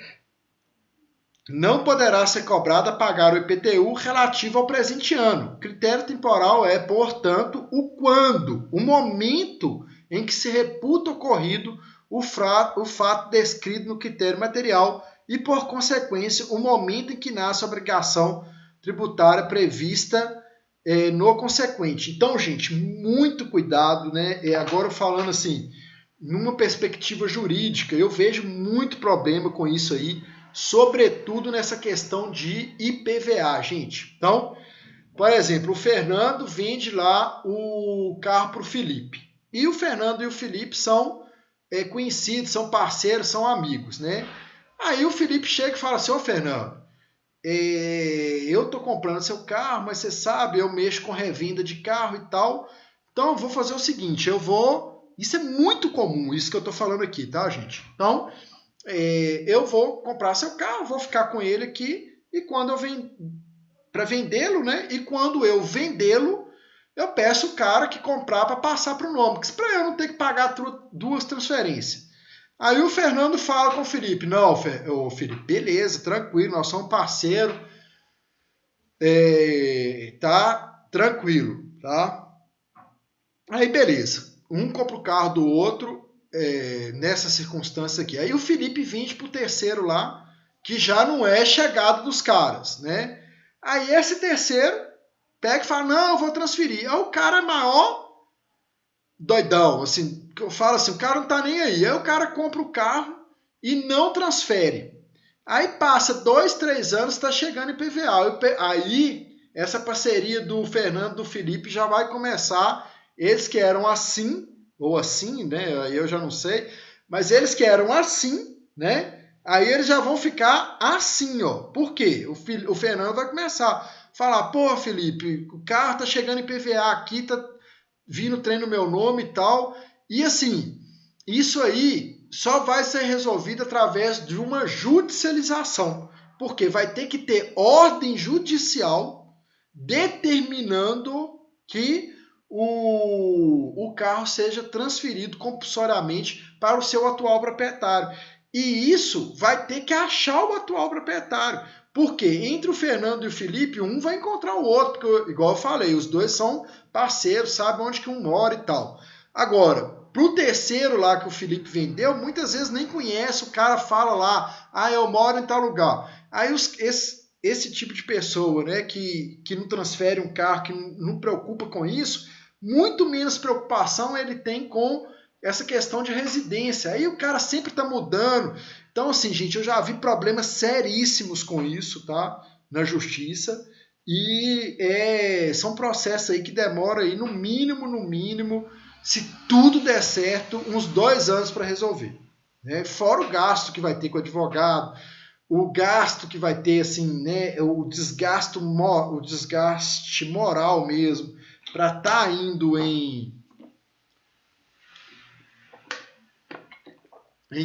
não poderá ser cobrada a pagar o IPTU relativo ao presente ano. O critério temporal é, portanto, o quando, o momento em que se reputa ocorrido o fato descrito no critério material e, por consequência, o momento em que nasce a obrigação tributária prevista no consequente. Então, gente, muito cuidado, né? Agora falando assim, numa perspectiva jurídica, eu vejo muito problema com isso aí, sobretudo nessa questão de IPVA, gente. Então, por exemplo, o Fernando vende lá o carro para o Felipe. E o Fernando e o Felipe são conhecidos, são parceiros, são amigos, né? Aí o Felipe chega e fala assim, ô Fernando, eu tô comprando seu carro, mas você sabe, eu mexo com revenda de carro e tal, então eu vou fazer o seguinte, isso é muito comum, isso que eu tô falando aqui, tá, gente? Então, eu vou comprar seu carro, vou ficar com ele aqui, e quando eu para vendê-lo, né? E quando eu vendê-lo, eu peço o cara que comprar para passar para o nome, para eu não ter que pagar duas transferências. Aí o Fernando fala com o Felipe, não, o Felipe, beleza, tranquilo, nós somos parceiro, tá tranquilo, tá? Aí beleza, um compra o carro do outro nessa circunstância aqui. Aí o Felipe vende pro terceiro lá, que já não é chegado dos caras, né? Aí esse terceiro pega e fala, não, eu vou transferir. Aí o cara é maior doidão, assim, eu falo assim, o cara não tá nem aí. Aí o cara compra o carro e não transfere. Aí passa 2, 3 anos, está chegando em PVA. Aí essa parceria do Fernando e do Felipe já vai começar. Eles que eram assim, ou assim, né? Aí eu já não sei, mas eles que eram assim, né? Aí eles já vão ficar assim, ó. Por quê? O Fernando vai começar a falar, pô, Felipe, o carro tá chegando em PVA aqui, tá vindo trem no meu nome e tal. E assim, isso aí só vai ser resolvido através de uma judicialização, porque vai ter que ter ordem judicial determinando que o carro seja transferido compulsoriamente para o seu atual proprietário. E isso vai ter que achar o atual proprietário. Porque entre o Fernando e o Felipe, um vai encontrar o outro, porque, igual eu falei, os dois são parceiros, sabem onde que um mora e tal. Agora, pro terceiro lá que o Felipe vendeu, muitas vezes nem conhece, o cara fala lá, eu moro em tal lugar. Aí esse tipo de pessoa, né, que não transfere um carro, que não preocupa com isso, muito menos preocupação ele tem com essa questão de residência. Aí o cara sempre está mudando. Então, assim, gente, eu já vi problemas seríssimos com isso, tá? Na justiça. E são processos aí que demoram aí, no mínimo, se tudo der certo, uns 2 anos para resolver. Né? Fora o gasto que vai ter com o advogado, o gasto que vai ter, assim, né, o desgaste moral mesmo, para estar indo em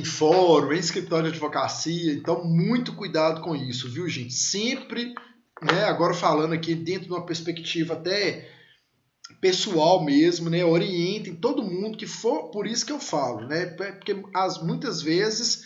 fórum, em escritório de advocacia. Então, muito cuidado com isso, viu, gente? Sempre, né, agora falando aqui dentro de uma perspectiva até pessoal mesmo, né? Orientem todo mundo que for, por isso que eu falo, né? Porque muitas vezes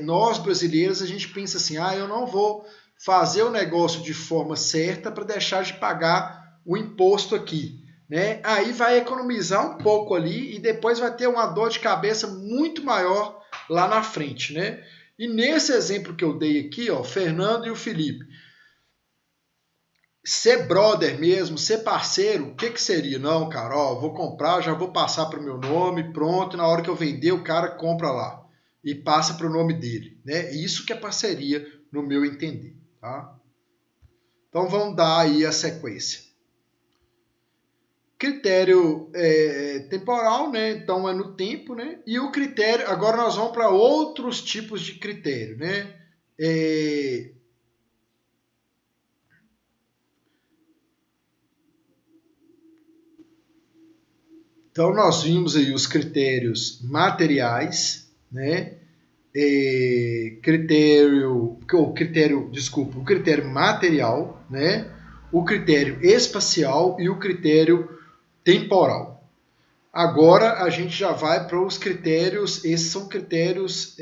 nós brasileiros a gente pensa assim, eu não vou fazer o negócio de forma certa para deixar de pagar o imposto aqui, né? Aí vai economizar um pouco ali e depois vai ter uma dor de cabeça muito maior lá na frente, né? E nesse exemplo que eu dei aqui, ó, Fernando e o Felipe, ser brother mesmo, ser parceiro, o que seria? Não, cara, vou comprar, já vou passar para o meu nome, pronto, na hora que eu vender, o cara compra lá e passa para o nome dele, né? Isso que é parceria, no meu entender, tá? Então vamos dar aí a sequência. Critério temporal, né? Então é no tempo, né? E o critério, agora nós vamos para outros tipos de critério, né? Então nós vimos aí os critérios materiais, né? O critério material, né? O critério espacial e o critério temporal. Agora a gente já vai para os critérios, esses são critérios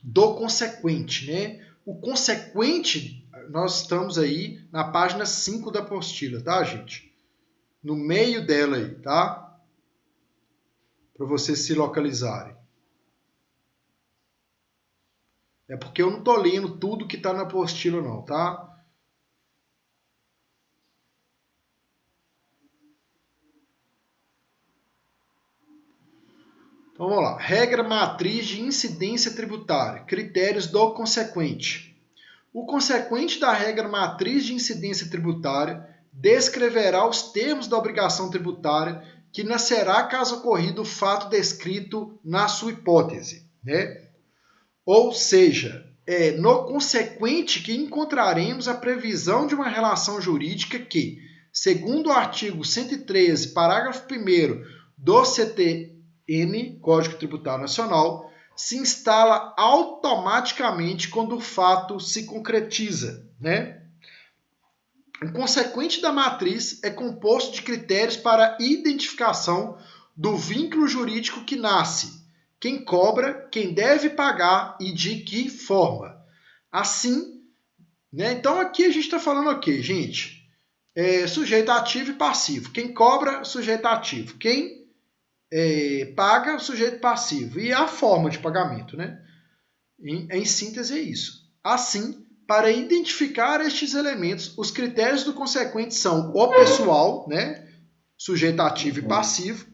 do consequente, né? O consequente, nós estamos aí na página 5 da apostila, tá, gente? No meio dela aí, tá? Para vocês se localizarem. É porque eu não tô lendo tudo que está na apostila não, tá? Então vamos lá. Regra matriz de incidência tributária. Critérios do consequente. O consequente da regra matriz de incidência tributária descreverá os termos da obrigação tributária que nascerá caso ocorrido o fato descrito na sua hipótese, né? Ou seja, é no consequente que encontraremos a previsão de uma relação jurídica que, segundo o artigo 113, parágrafo 1º do CTN, Código Tributário Nacional, se instala automaticamente quando o fato se concretiza, né? O consequente da matriz é composto de critérios para identificação do vínculo jurídico que nasce, quem cobra, quem deve pagar e de que forma. Assim, né? Então aqui a gente está falando o quê, gente? Sujeito ativo e passivo. Quem cobra, sujeito ativo. Quem paga, sujeito passivo. E a forma de pagamento, né? Em síntese é isso. Assim, para identificar estes elementos, os critérios do consequente são o pessoal, né? Sujeito ativo e passivo,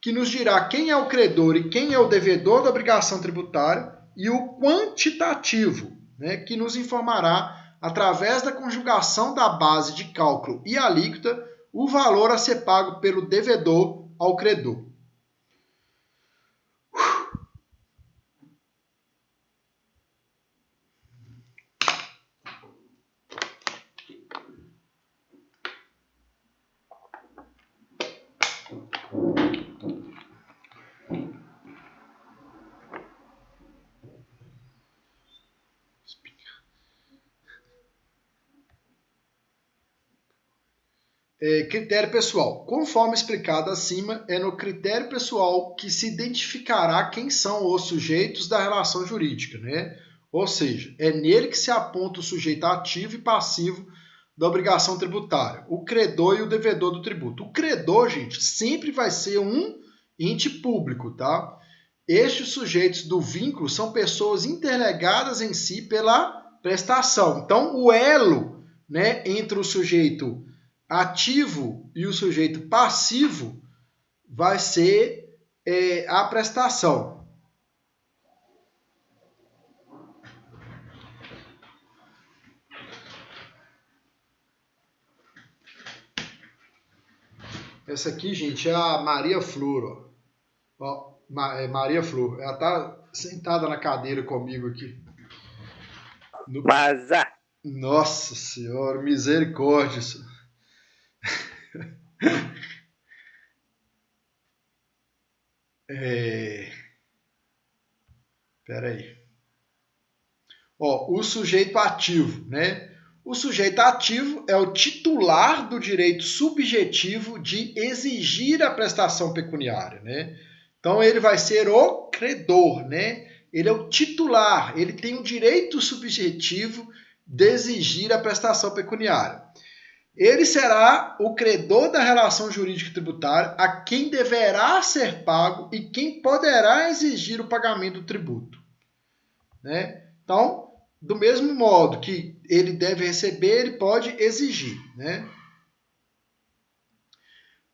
que nos dirá quem é o credor e quem é o devedor da obrigação tributária, e o quantitativo, né? Que nos informará, através da conjugação da base de cálculo e alíquota, o valor a ser pago pelo devedor ao credor. Critério pessoal. Conforme explicado acima, é no critério pessoal que se identificará quem são os sujeitos da relação jurídica, né? Ou seja, é nele que se aponta o sujeito ativo e passivo da obrigação tributária, o credor e o devedor do tributo. O credor, gente, sempre vai ser um ente público, tá? Estes sujeitos do vínculo são pessoas interligadas em si pela prestação. Então, o elo, né, entre o sujeito ativo e o sujeito passivo vai ser a prestação. Essa aqui, gente, é a Maria Flor. Ó, Maria Flor. Ela tá sentada na cadeira comigo aqui. Vaza! Nossa Senhora, misericórdia. Peraí. Ó, o sujeito ativo, né? O sujeito ativo é o titular do direito subjetivo de exigir a prestação pecuniária, né? Então ele vai ser o credor, né? Ele é o titular, ele tem o direito subjetivo de exigir a prestação pecuniária. Ele será o credor da relação jurídica tributária a quem deverá ser pago e quem poderá exigir o pagamento do tributo, né? Então, do mesmo modo que ele deve receber, ele pode exigir, né?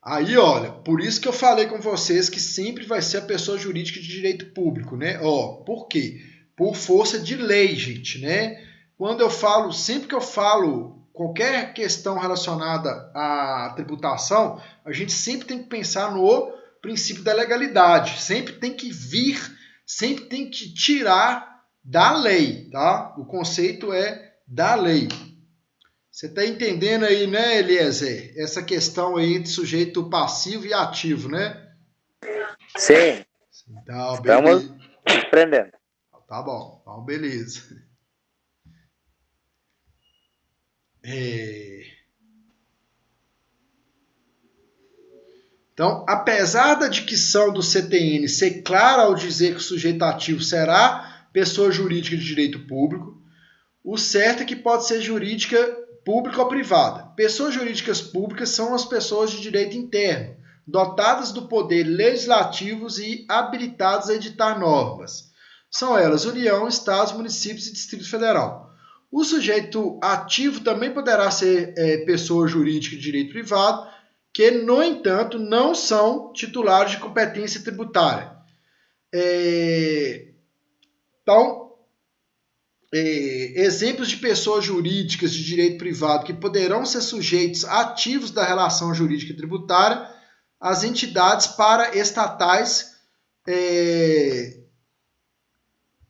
Aí, olha, por isso que eu falei com vocês que sempre vai ser a pessoa jurídica de direito público, né? Ó, por quê? Por força de lei, gente, né? Quando eu falo, sempre que eu falo qualquer questão relacionada à tributação, a gente sempre tem que pensar no princípio da legalidade. Sempre tem que vir, sempre tem que tirar da lei, tá? O conceito é da lei. Você está entendendo aí, né, Eliezer? Essa questão aí de sujeito passivo e ativo, né? Sim. Então, Estamos beleza. aprendendo. Tá bom, então beleza. Então, apesar da dicção do CTN ser clara ao dizer que o sujeito ativo será pessoa jurídica de direito público, o certo é que pode ser jurídica pública ou privada. Pessoas jurídicas públicas são as pessoas de direito interno, dotadas do poder legislativos e habilitadas a editar normas. São elas União, Estados, municípios e Distrito Federal. O sujeito ativo também poderá ser pessoa jurídica de direito privado, que, no entanto, não são titulares de competência tributária. Então, exemplos de pessoas jurídicas de direito privado que poderão ser sujeitos ativos da relação jurídica tributária, as entidades paraestatais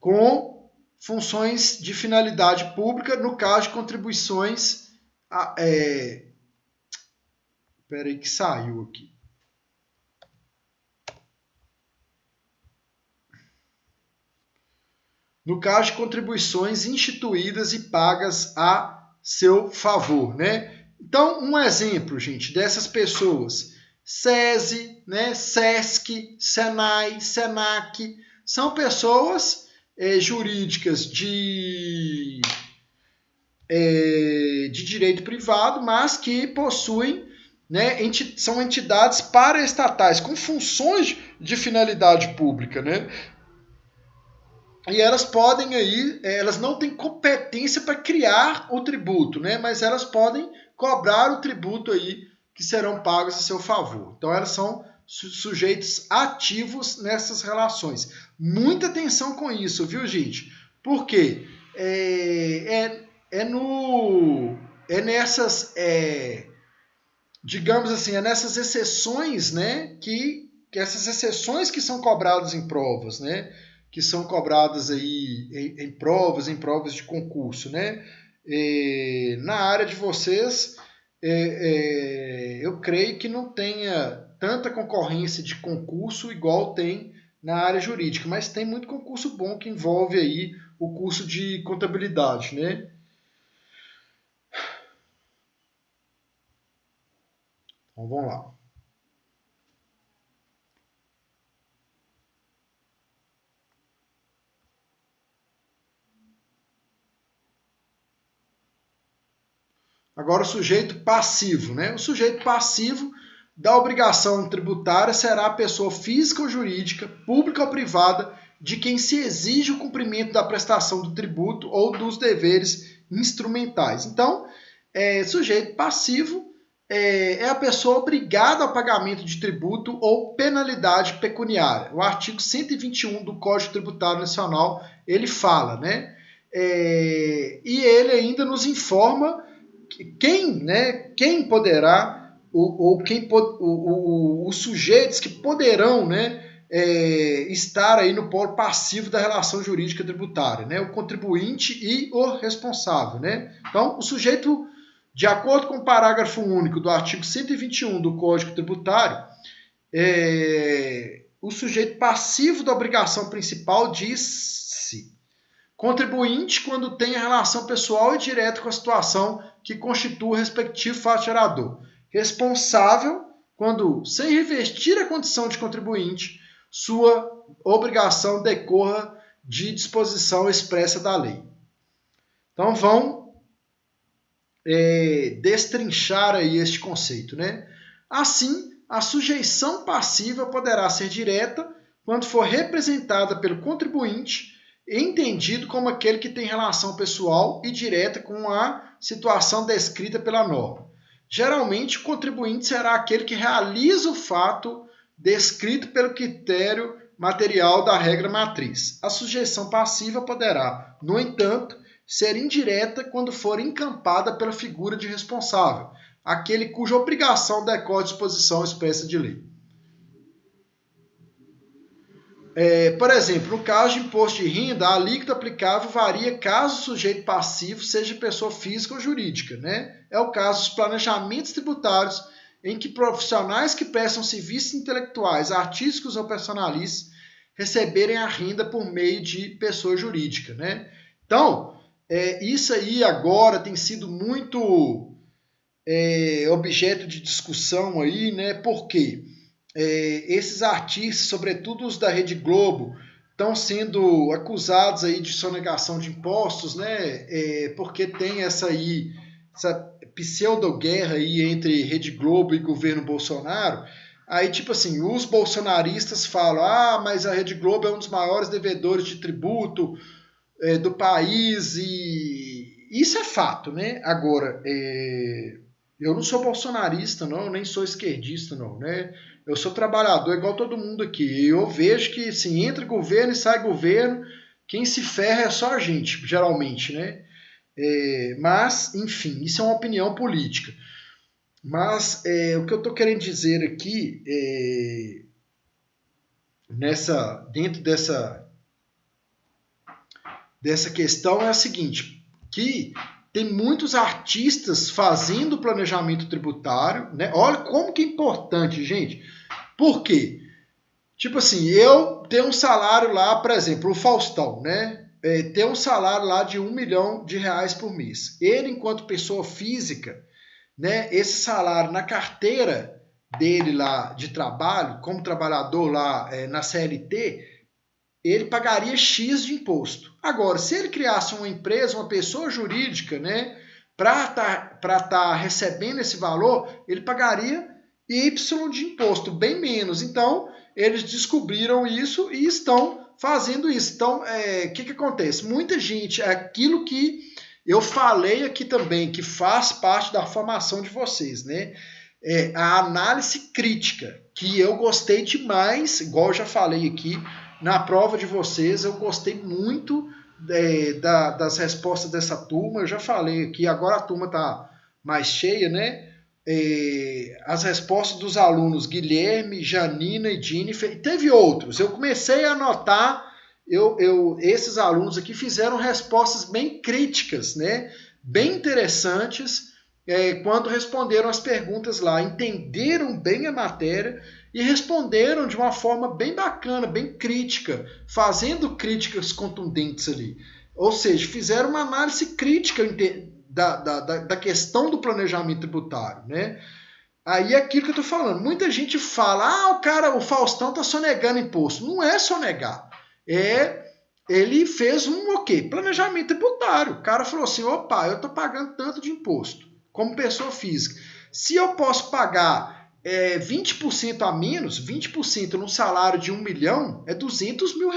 com funções de finalidade pública, no caso de contribuições. Espera aí que saiu aqui. No caso de contribuições instituídas e pagas a seu favor, né? Então, um exemplo, gente, dessas pessoas: SESI, né? SESC, SENAI, SENAC, são pessoas jurídicas de direito privado, mas que possuem, né, são entidades paraestatais com funções de finalidade pública, né? E elas podem aí, elas não têm competência para criar o tributo, né? Mas elas podem cobrar o tributo aí que serão pagos a seu favor. Então elas são sujeitos ativos nessas relações. Muita atenção com isso, viu, gente? Porque digamos assim, é nessas exceções, né, que essas exceções que são cobradas em provas, né? Que são cobradas aí em provas de concurso, né? Na área de vocês, eu creio que não tenha tanta concorrência de concurso igual tem na área jurídica, mas tem muito concurso bom que envolve aí o curso de contabilidade, né? Então vamos lá. Agora o sujeito passivo, né? O sujeito passivo da obrigação tributária será a pessoa física ou jurídica, pública ou privada, de quem se exige o cumprimento da prestação do tributo ou dos deveres instrumentais. Então, sujeito passivo é a pessoa obrigada ao pagamento de tributo ou penalidade pecuniária. O artigo 121 do Código Tributário Nacional, ele fala, né? E ele ainda nos informa quem poderá, os sujeitos que poderão, né, estar aí no polo passivo da relação jurídica tributária, né, o contribuinte e o responsável, né? Então, o sujeito, de acordo com o parágrafo único do artigo 121 do Código Tributário, o sujeito passivo da obrigação principal diz-se contribuinte quando tem relação pessoal e direta com a situação que constitua o respectivo fato gerador. Responsável quando, sem revestir a condição de contribuinte, sua obrigação decorra de disposição expressa da lei. Então vamos destrinchar aí este conceito, né? Assim, a sujeição passiva poderá ser direta quando for representada pelo contribuinte, entendido como aquele que tem relação pessoal e direta com a situação descrita pela norma. Geralmente, o contribuinte será aquele que realiza o fato descrito pelo critério material da regra matriz. A sujeição passiva poderá, no entanto, ser indireta quando for encampada pela figura de responsável, aquele cuja obrigação decorre de disposição expressa de lei. Por exemplo, no caso de imposto de renda, a alíquota aplicável varia caso o sujeito passivo seja pessoa física ou jurídica, né? É o caso dos planejamentos tributários em que profissionais que prestam serviços intelectuais, artísticos ou personalistas receberem a renda por meio de pessoa jurídica, né? Então, isso aí agora tem sido muito objeto de discussão aí, né? Por quê? Esses artistas, sobretudo os da Rede Globo, estão sendo acusados aí de sonegação de impostos, né? Porque tem essa pseudo-guerra aí entre Rede Globo e governo Bolsonaro. Aí, tipo assim, os bolsonaristas falam, mas a Rede Globo é um dos maiores devedores de tributo do país, e isso é fato, né? Agora, eu não sou bolsonarista, não, nem sou esquerdista, não, né? Eu sou trabalhador igual todo mundo aqui. Eu vejo que, assim, entra governo e sai governo, quem se ferra é só a gente, geralmente, né? Mas, enfim, isso é uma opinião política. Mas o que eu estou querendo dizer aqui, dentro dessa questão, é a seguinte, que tem muitos artistas fazendo planejamento tributário, né? Olha como que é importante, gente. Por quê? Tipo assim, eu tenho um salário lá, por exemplo, o Faustão, né? Tem um salário lá de R$1 milhão por mês. Ele, enquanto pessoa física, né? Esse salário na carteira dele lá de trabalho, como trabalhador lá na CLT, ele pagaria X de imposto. Agora, se ele criasse uma empresa, uma pessoa jurídica, né, para tá recebendo esse valor, ele pagaria Y de imposto, bem menos. Então, eles descobriram isso e estão fazendo isso. Então, o que acontece? Muita gente, aquilo que eu falei aqui também, que faz parte da formação de vocês, né? A análise crítica, que eu gostei demais, igual eu já falei aqui, na prova de vocês, eu gostei muito das respostas dessa turma. Eu já falei aqui, agora a turma está mais cheia, né? As respostas dos alunos Guilherme, Janina e Jennifer, e teve outros. Eu comecei a anotar, esses alunos aqui fizeram respostas bem críticas, né? Bem interessantes, quando responderam as perguntas lá, entenderam bem a matéria e responderam de uma forma bem bacana, bem crítica, fazendo críticas contundentes ali. Ou seja, fizeram uma análise crítica da questão do planejamento tributário, né? Aí é aquilo que eu tô falando. Muita gente fala, o Faustão tá sonegando imposto. Não é sonegar. Ele fez um planejamento tributário. O cara falou assim, opa, eu tô pagando tanto de imposto, como pessoa física. Se eu posso pagar 20% a menos, 20% num salário de 1 milhão, é R$200 mil,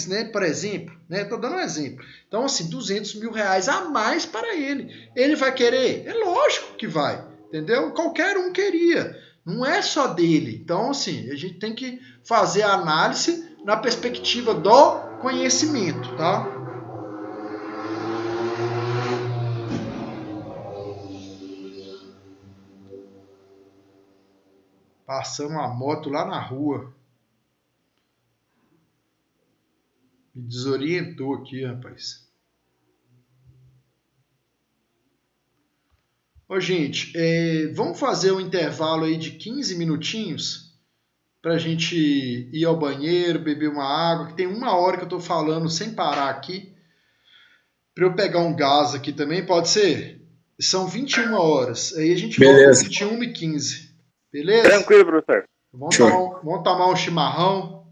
né? Por exemplo, né? Tô dando um exemplo. Então, assim, R$200 mil a mais para ele. Ele vai querer? É lógico que vai, entendeu? Qualquer um queria. Não é só dele. Então, assim, a gente tem que fazer a análise na perspectiva do conhecimento, tá? Passando uma moto lá na rua. Me desorientou aqui, rapaz. Ô, gente, vamos fazer um intervalo aí de 15 minutinhos pra gente ir ao banheiro, beber uma água, que tem 1 hora que eu tô falando sem parar aqui. Pra eu pegar um gás aqui também, pode ser? São 21 horas. Aí a gente volta às Beleza. 21h15. Beleza? Tranquilo, professor. Vamos tomar um chimarrão?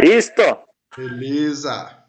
Isto. Beleza.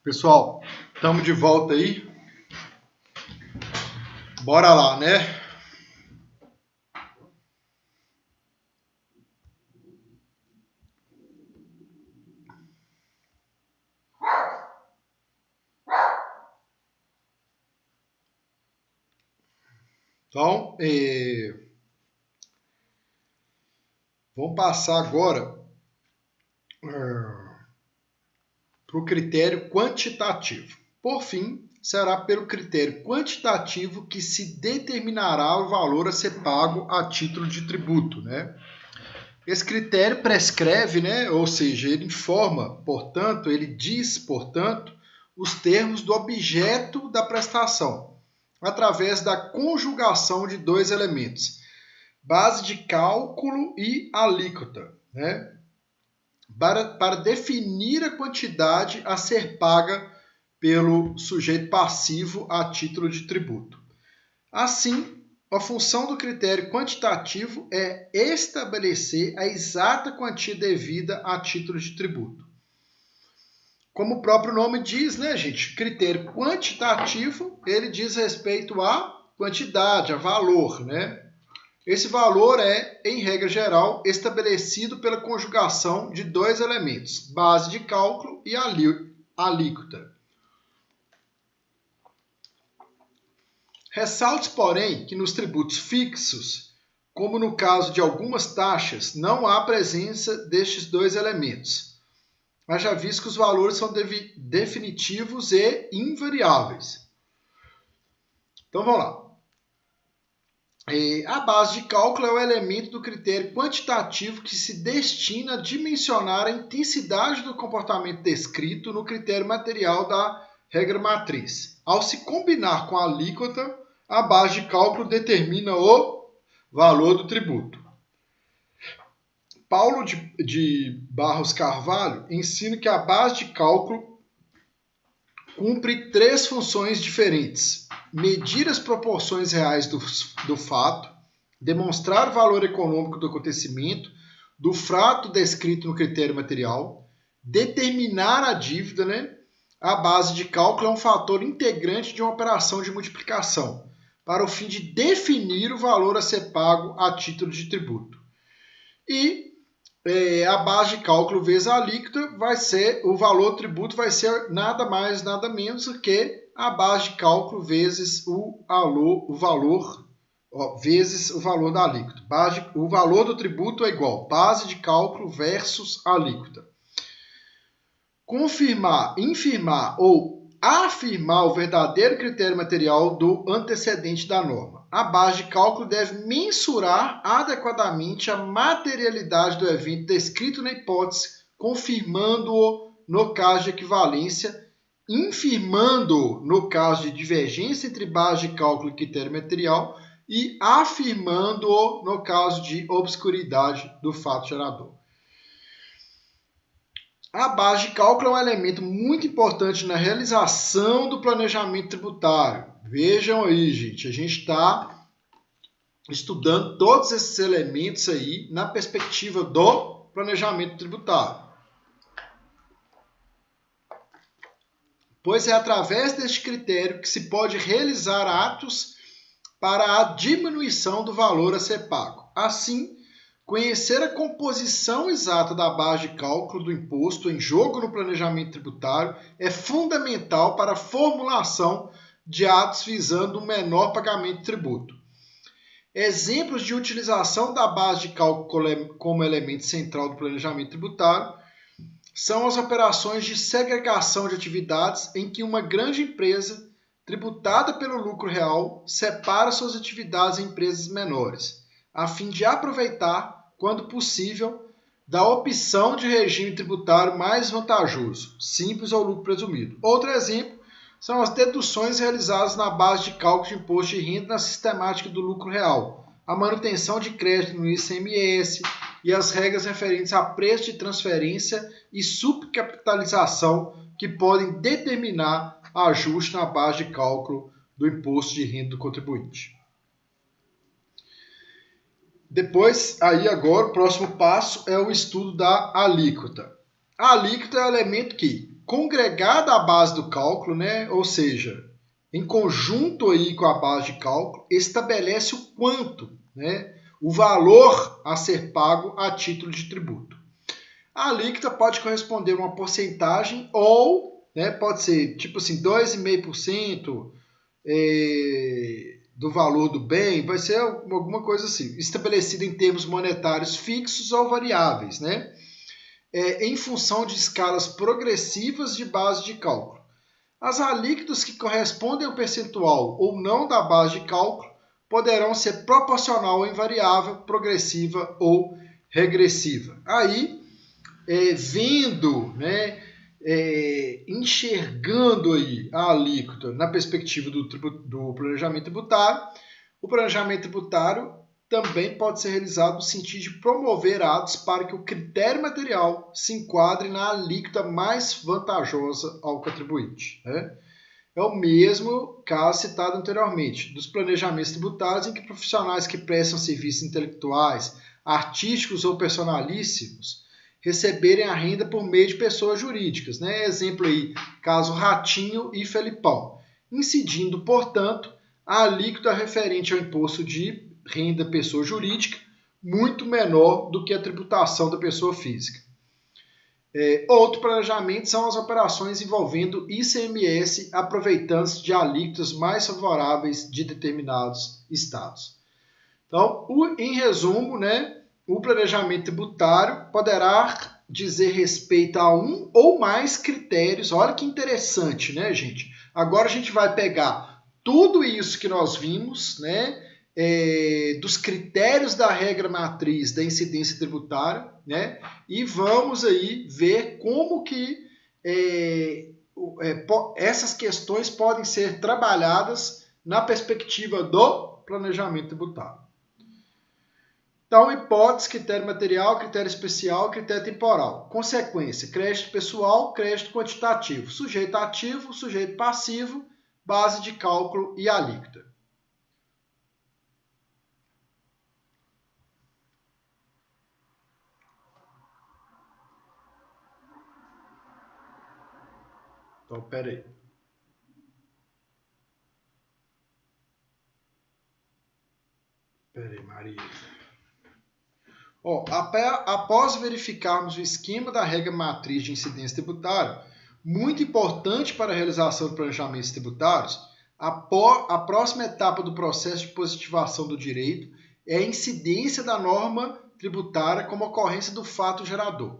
Pessoal, estamos de volta aí. Bora lá, né? Então, vamos passar agora para o critério quantitativo. Por fim, será pelo critério quantitativo que se determinará o valor a ser pago a título de tributo, né? Esse critério prescreve, né? Ou seja, ele informa, portanto, ele diz, portanto, os termos do objeto da prestação, através da conjugação de dois elementos, base de cálculo e alíquota, né? Para definir a quantidade a ser paga pelo sujeito passivo a título de tributo. Assim, a função do critério quantitativo é estabelecer a exata quantia devida a título de tributo. Como o próprio nome diz, né, gente? Critério quantitativo, ele diz respeito à quantidade, a valor, né? Esse valor é, em regra geral, estabelecido pela conjugação de dois elementos, base de cálculo e alíquota. Ressalte, porém, que nos tributos fixos, como no caso de algumas taxas, não há presença destes dois elementos. Haja visto que os valores são definitivos e invariáveis. Então vamos lá. A base de cálculo é o elemento do critério quantitativo que se destina a dimensionar a intensidade do comportamento descrito no critério material da regra matriz. Ao se combinar com a alíquota, a base de cálculo determina o valor do tributo. Paulo de Barros Carvalho ensina que a base de cálculo cumpre três funções diferentes: medir as proporções reais do fato, demonstrar o valor econômico do acontecimento, do fato descrito no critério material, determinar a dívida, né? A base de cálculo é um fator integrante de uma operação de multiplicação, para o fim de definir o valor a ser pago a título de tributo. E a base de cálculo vezes a alíquota vai ser, o valor do tributo vai ser nada mais, nada menos do que a base de cálculo vezes o valor vezes o valor da alíquota. O valor do tributo é igual base de cálculo versus alíquota. Confirmar, infirmar ou afirmar o verdadeiro critério material do antecedente da norma. A base de cálculo deve mensurar adequadamente a materialidade do evento descrito na hipótese, confirmando-o no caso de equivalência, infirmando-o no caso de divergência entre base de cálculo e critério material e afirmando-o no caso de obscuridade do fato gerador. A base de cálculo é um elemento muito importante na realização do planejamento tributário. Vejam aí, gente, a gente está estudando todos esses elementos aí na perspectiva do planejamento tributário. Pois é através deste critério que se pode realizar atos para a diminuição do valor a ser pago. Assim, conhecer a composição exata da base de cálculo do imposto em jogo no planejamento tributário é fundamental para a formulação de atos visando um menor pagamento de tributo. Exemplos de utilização da base de cálculo como elemento central do planejamento tributário são as operações de segregação de atividades em que uma grande empresa, tributada pelo lucro real, separa suas atividades em empresas menores, a fim de aproveitar, quando possível, da opção de regime tributário mais vantajoso, simples ou lucro presumido. Outro exemplo são as deduções realizadas na base de cálculo de imposto de renda na sistemática do lucro real, a manutenção de crédito no ICMS e as regras referentes a preço de transferência e subcapitalização que podem determinar ajuste na base de cálculo do imposto de renda do contribuinte. Depois, aí agora, o próximo passo é o estudo da alíquota. A alíquota é o elemento que, congregada à base do cálculo, né? Ou seja, em conjunto aí com a base de cálculo, estabelece o quanto, né? O valor a ser pago a título de tributo. A alíquota pode corresponder a uma porcentagem ou, né, pode ser tipo assim, 2,5% do valor do bem, vai ser alguma coisa assim, estabelecida em termos monetários fixos ou variáveis, né? Em função de escalas progressivas de base de cálculo. As alíquotas que correspondem ao percentual ou não da base de cálculo poderão ser proporcional ou invariável, progressiva ou regressiva. Aí, vendo, né, enxergando aí a alíquota na perspectiva do planejamento tributário, o planejamento tributário também pode ser realizado no sentido de promover atos para que o critério material se enquadre na alíquota mais vantajosa ao contribuinte, né? É o mesmo caso citado anteriormente, dos planejamentos tributários em que profissionais que prestam serviços intelectuais, artísticos ou personalíssimos receberem a renda por meio de pessoas jurídicas, né? Exemplo aí, caso Ratinho e Felipão, incidindo, portanto, a alíquota referente ao imposto de renda pessoa jurídica muito menor do que a tributação da pessoa física. Outro planejamento são as operações envolvendo ICMS, aproveitando-se de alíquotas mais favoráveis de determinados estados. Então, em resumo, né, o planejamento tributário poderá dizer respeito a um ou mais critérios. Olha que interessante, né, gente? Agora a gente vai pegar tudo isso que nós vimos, né, dos critérios da regra matriz da incidência tributária, né, e vamos aí ver como que essas questões podem ser trabalhadas na perspectiva do planejamento tributário. Então, hipótese, critério material, critério especial, critério temporal. Consequência, crédito pessoal, crédito quantitativo, sujeito ativo, sujeito passivo, base de cálculo e alíquota. Então, peraí. Peraí, Maria. Após verificarmos o esquema da regra matriz de incidência tributária, muito importante para a realização de planejamentos tributários, a próxima etapa do processo de positivação do direito é a incidência da norma tributária como ocorrência do fato gerador.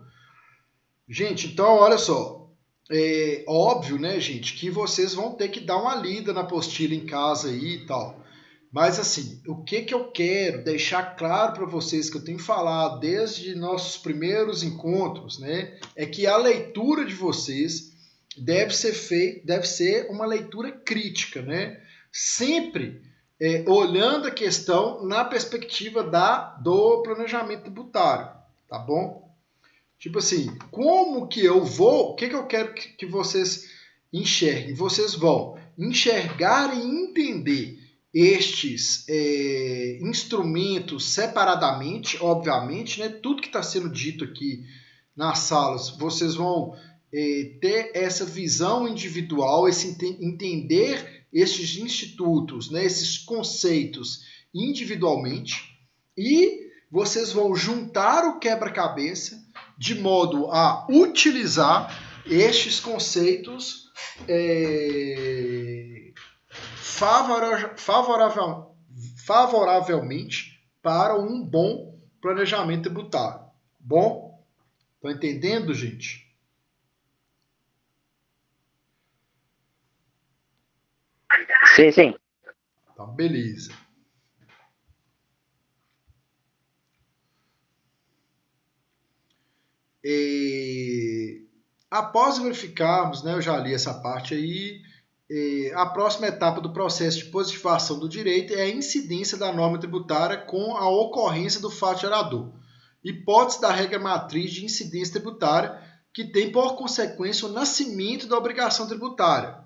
Gente, então, olha só, é óbvio, né, gente, que vocês vão ter que dar uma lida na apostila em casa aí e tal. Mas, assim, o que eu quero deixar claro para vocês, que eu tenho falado desde nossos primeiros encontros, né, é que a leitura de vocês deve ser uma leitura crítica, né? Sempre olhando a questão na perspectiva do planejamento tributário, tá bom? Tipo assim, como que eu vou... O que eu quero que vocês enxerguem? Vocês vão enxergar e entender estes instrumentos separadamente, obviamente, né? Tudo que está sendo dito aqui nas salas, vocês vão ter essa visão individual, entender esses institutos, né? Esses conceitos individualmente, e vocês vão juntar o quebra-cabeça de modo a utilizar estes conceitos favoravelmente para um bom planejamento tributário. Bom? Estão entendendo, gente? Sim, sim. Então, beleza. Após verificarmos, né, eu já li essa parte aí, a próxima etapa do processo de positivação do direito é a incidência da norma tributária com a ocorrência do fato gerador. Hipótese da regra matriz de incidência tributária, que tem por consequência o nascimento da obrigação tributária.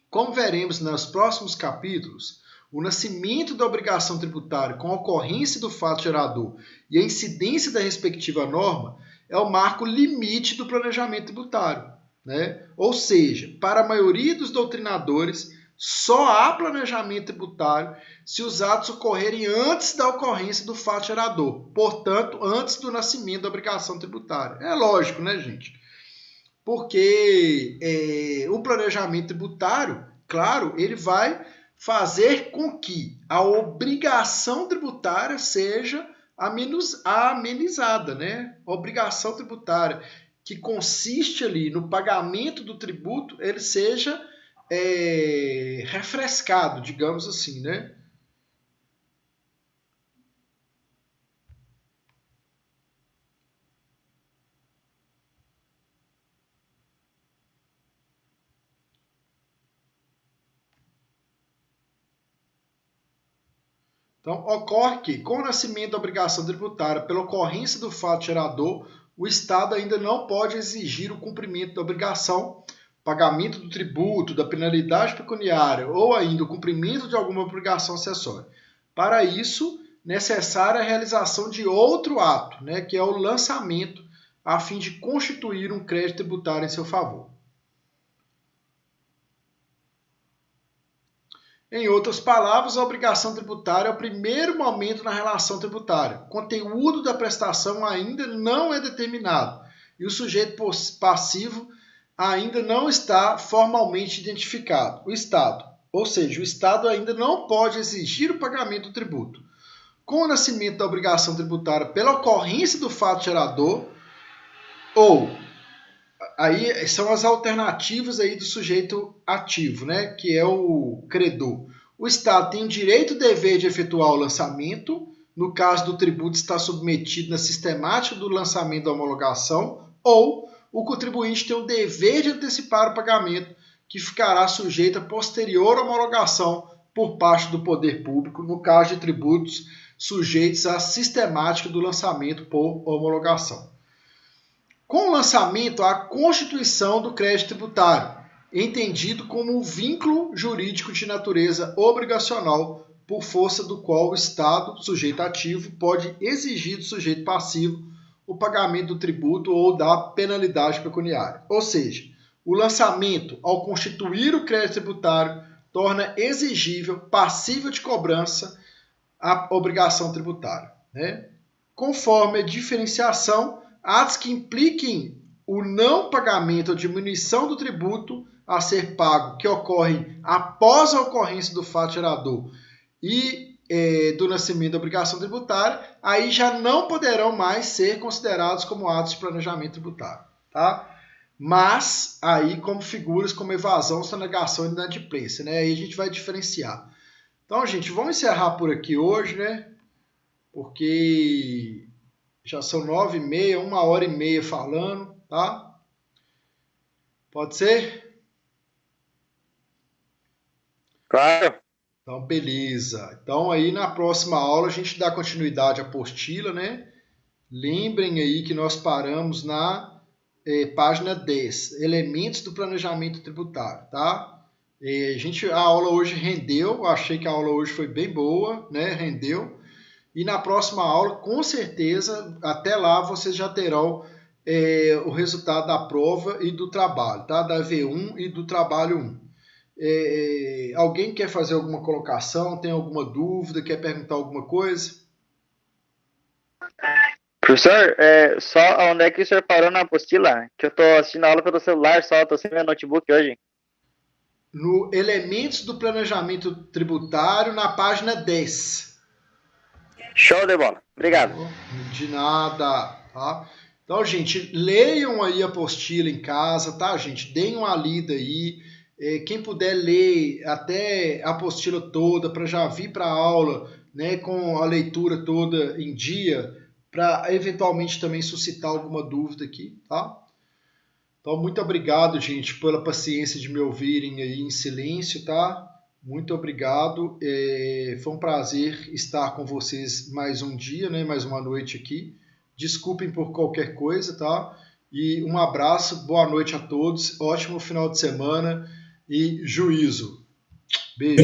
Como veremos nos próximos capítulos, o nascimento da obrigação tributária com a ocorrência do fato gerador e a incidência da respectiva norma é o marco limite do planejamento tributário, né? Ou seja, para a maioria dos doutrinadores, só há planejamento tributário se os atos ocorrerem antes da ocorrência do fato gerador, portanto, antes do nascimento da obrigação tributária. É lógico, né, gente? Porque o planejamento tributário, claro, ele vai fazer com que a obrigação tributária seja amenizada, né? A obrigação tributária que consiste ali no pagamento do tributo, ele seja refrescado, digamos assim, né? Então, ocorre que, com o nascimento da obrigação tributária pela ocorrência do fato gerador, o Estado ainda não pode exigir o cumprimento da obrigação, pagamento do tributo, da penalidade pecuniária ou ainda o cumprimento de alguma obrigação acessória. Para isso, necessária a realização de outro ato, né, que é o lançamento, a fim de constituir um crédito tributário em seu favor. Em outras palavras, a obrigação tributária é o primeiro momento na relação tributária. O conteúdo da prestação ainda não é determinado e o sujeito passivo ainda não está formalmente identificado, o Estado. Ou seja, o Estado ainda não pode exigir o pagamento do tributo. Com o nascimento da obrigação tributária pela ocorrência do fato gerador, ou aí são as alternativas aí do sujeito ativo, né, que é o credor. O Estado tem o direito e dever de efetuar o lançamento, no caso do tributo estar submetido na sistemática do lançamento da homologação, ou o contribuinte tem o dever de antecipar o pagamento, que ficará sujeito a posterior homologação por parte do poder público, no caso de tributos sujeitos à sistemática do lançamento por homologação. Com o lançamento, há a constituição do crédito tributário, entendido como um vínculo jurídico de natureza obrigacional, por força do qual o Estado, sujeito ativo, pode exigir do sujeito passivo o pagamento do tributo ou da penalidade pecuniária. Ou seja, o lançamento, ao constituir o crédito tributário, torna exigível, passível de cobrança, a obrigação tributária, né? Conforme a diferenciação, atos que impliquem o não pagamento ou diminuição do tributo a ser pago, que ocorrem após a ocorrência do fato gerador e do nascimento da obrigação tributária, aí já não poderão mais ser considerados como atos de planejamento tributário, tá? Mas aí como figuras como evasão, sonegação e inadimplência, né? Aí a gente vai diferenciar. Então, gente, vamos encerrar por aqui hoje, né? Porque já são 9h30, 1h30 falando, tá? Pode ser? Claro. Então, beleza. Então, aí na próxima aula a gente dá continuidade à apostila, né? Lembrem aí que nós paramos na página 10, elementos do planejamento tributário, tá? A aula hoje rendeu, achei que a aula hoje foi bem boa, né? Rendeu. E na próxima aula, com certeza, até lá vocês já terão o resultado da prova e do trabalho, tá? Da V1 e do trabalho 1. Alguém quer fazer alguma colocação? Tem alguma dúvida? Quer perguntar alguma coisa? Professor, só onde é que o senhor parou na apostila? Que eu tô assistindo a aula pelo celular só, tô sem meu notebook hoje. No Elementos do Planejamento Tributário, na página 10. Show de bola. Obrigado. De nada, tá? Então, gente, leiam aí a apostila em casa, tá, gente? Deem uma lida aí. Quem puder ler até a apostila toda para já vir para a aula, né, com a leitura toda em dia, para eventualmente também suscitar alguma dúvida aqui, tá? Então, muito obrigado, gente, pela paciência de me ouvirem aí em silêncio, tá? Muito obrigado. Foi um prazer estar com vocês mais um dia, né? Mais uma noite aqui. Desculpem por qualquer coisa, tá? E um abraço, boa noite a todos, ótimo final de semana e juízo. Beijo.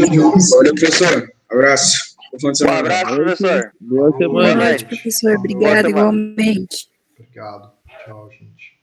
Valeu, professor. Abraço. Um abraço, professor. Boa noite, professor. Obrigado, igualmente. Obrigado. Tchau, gente.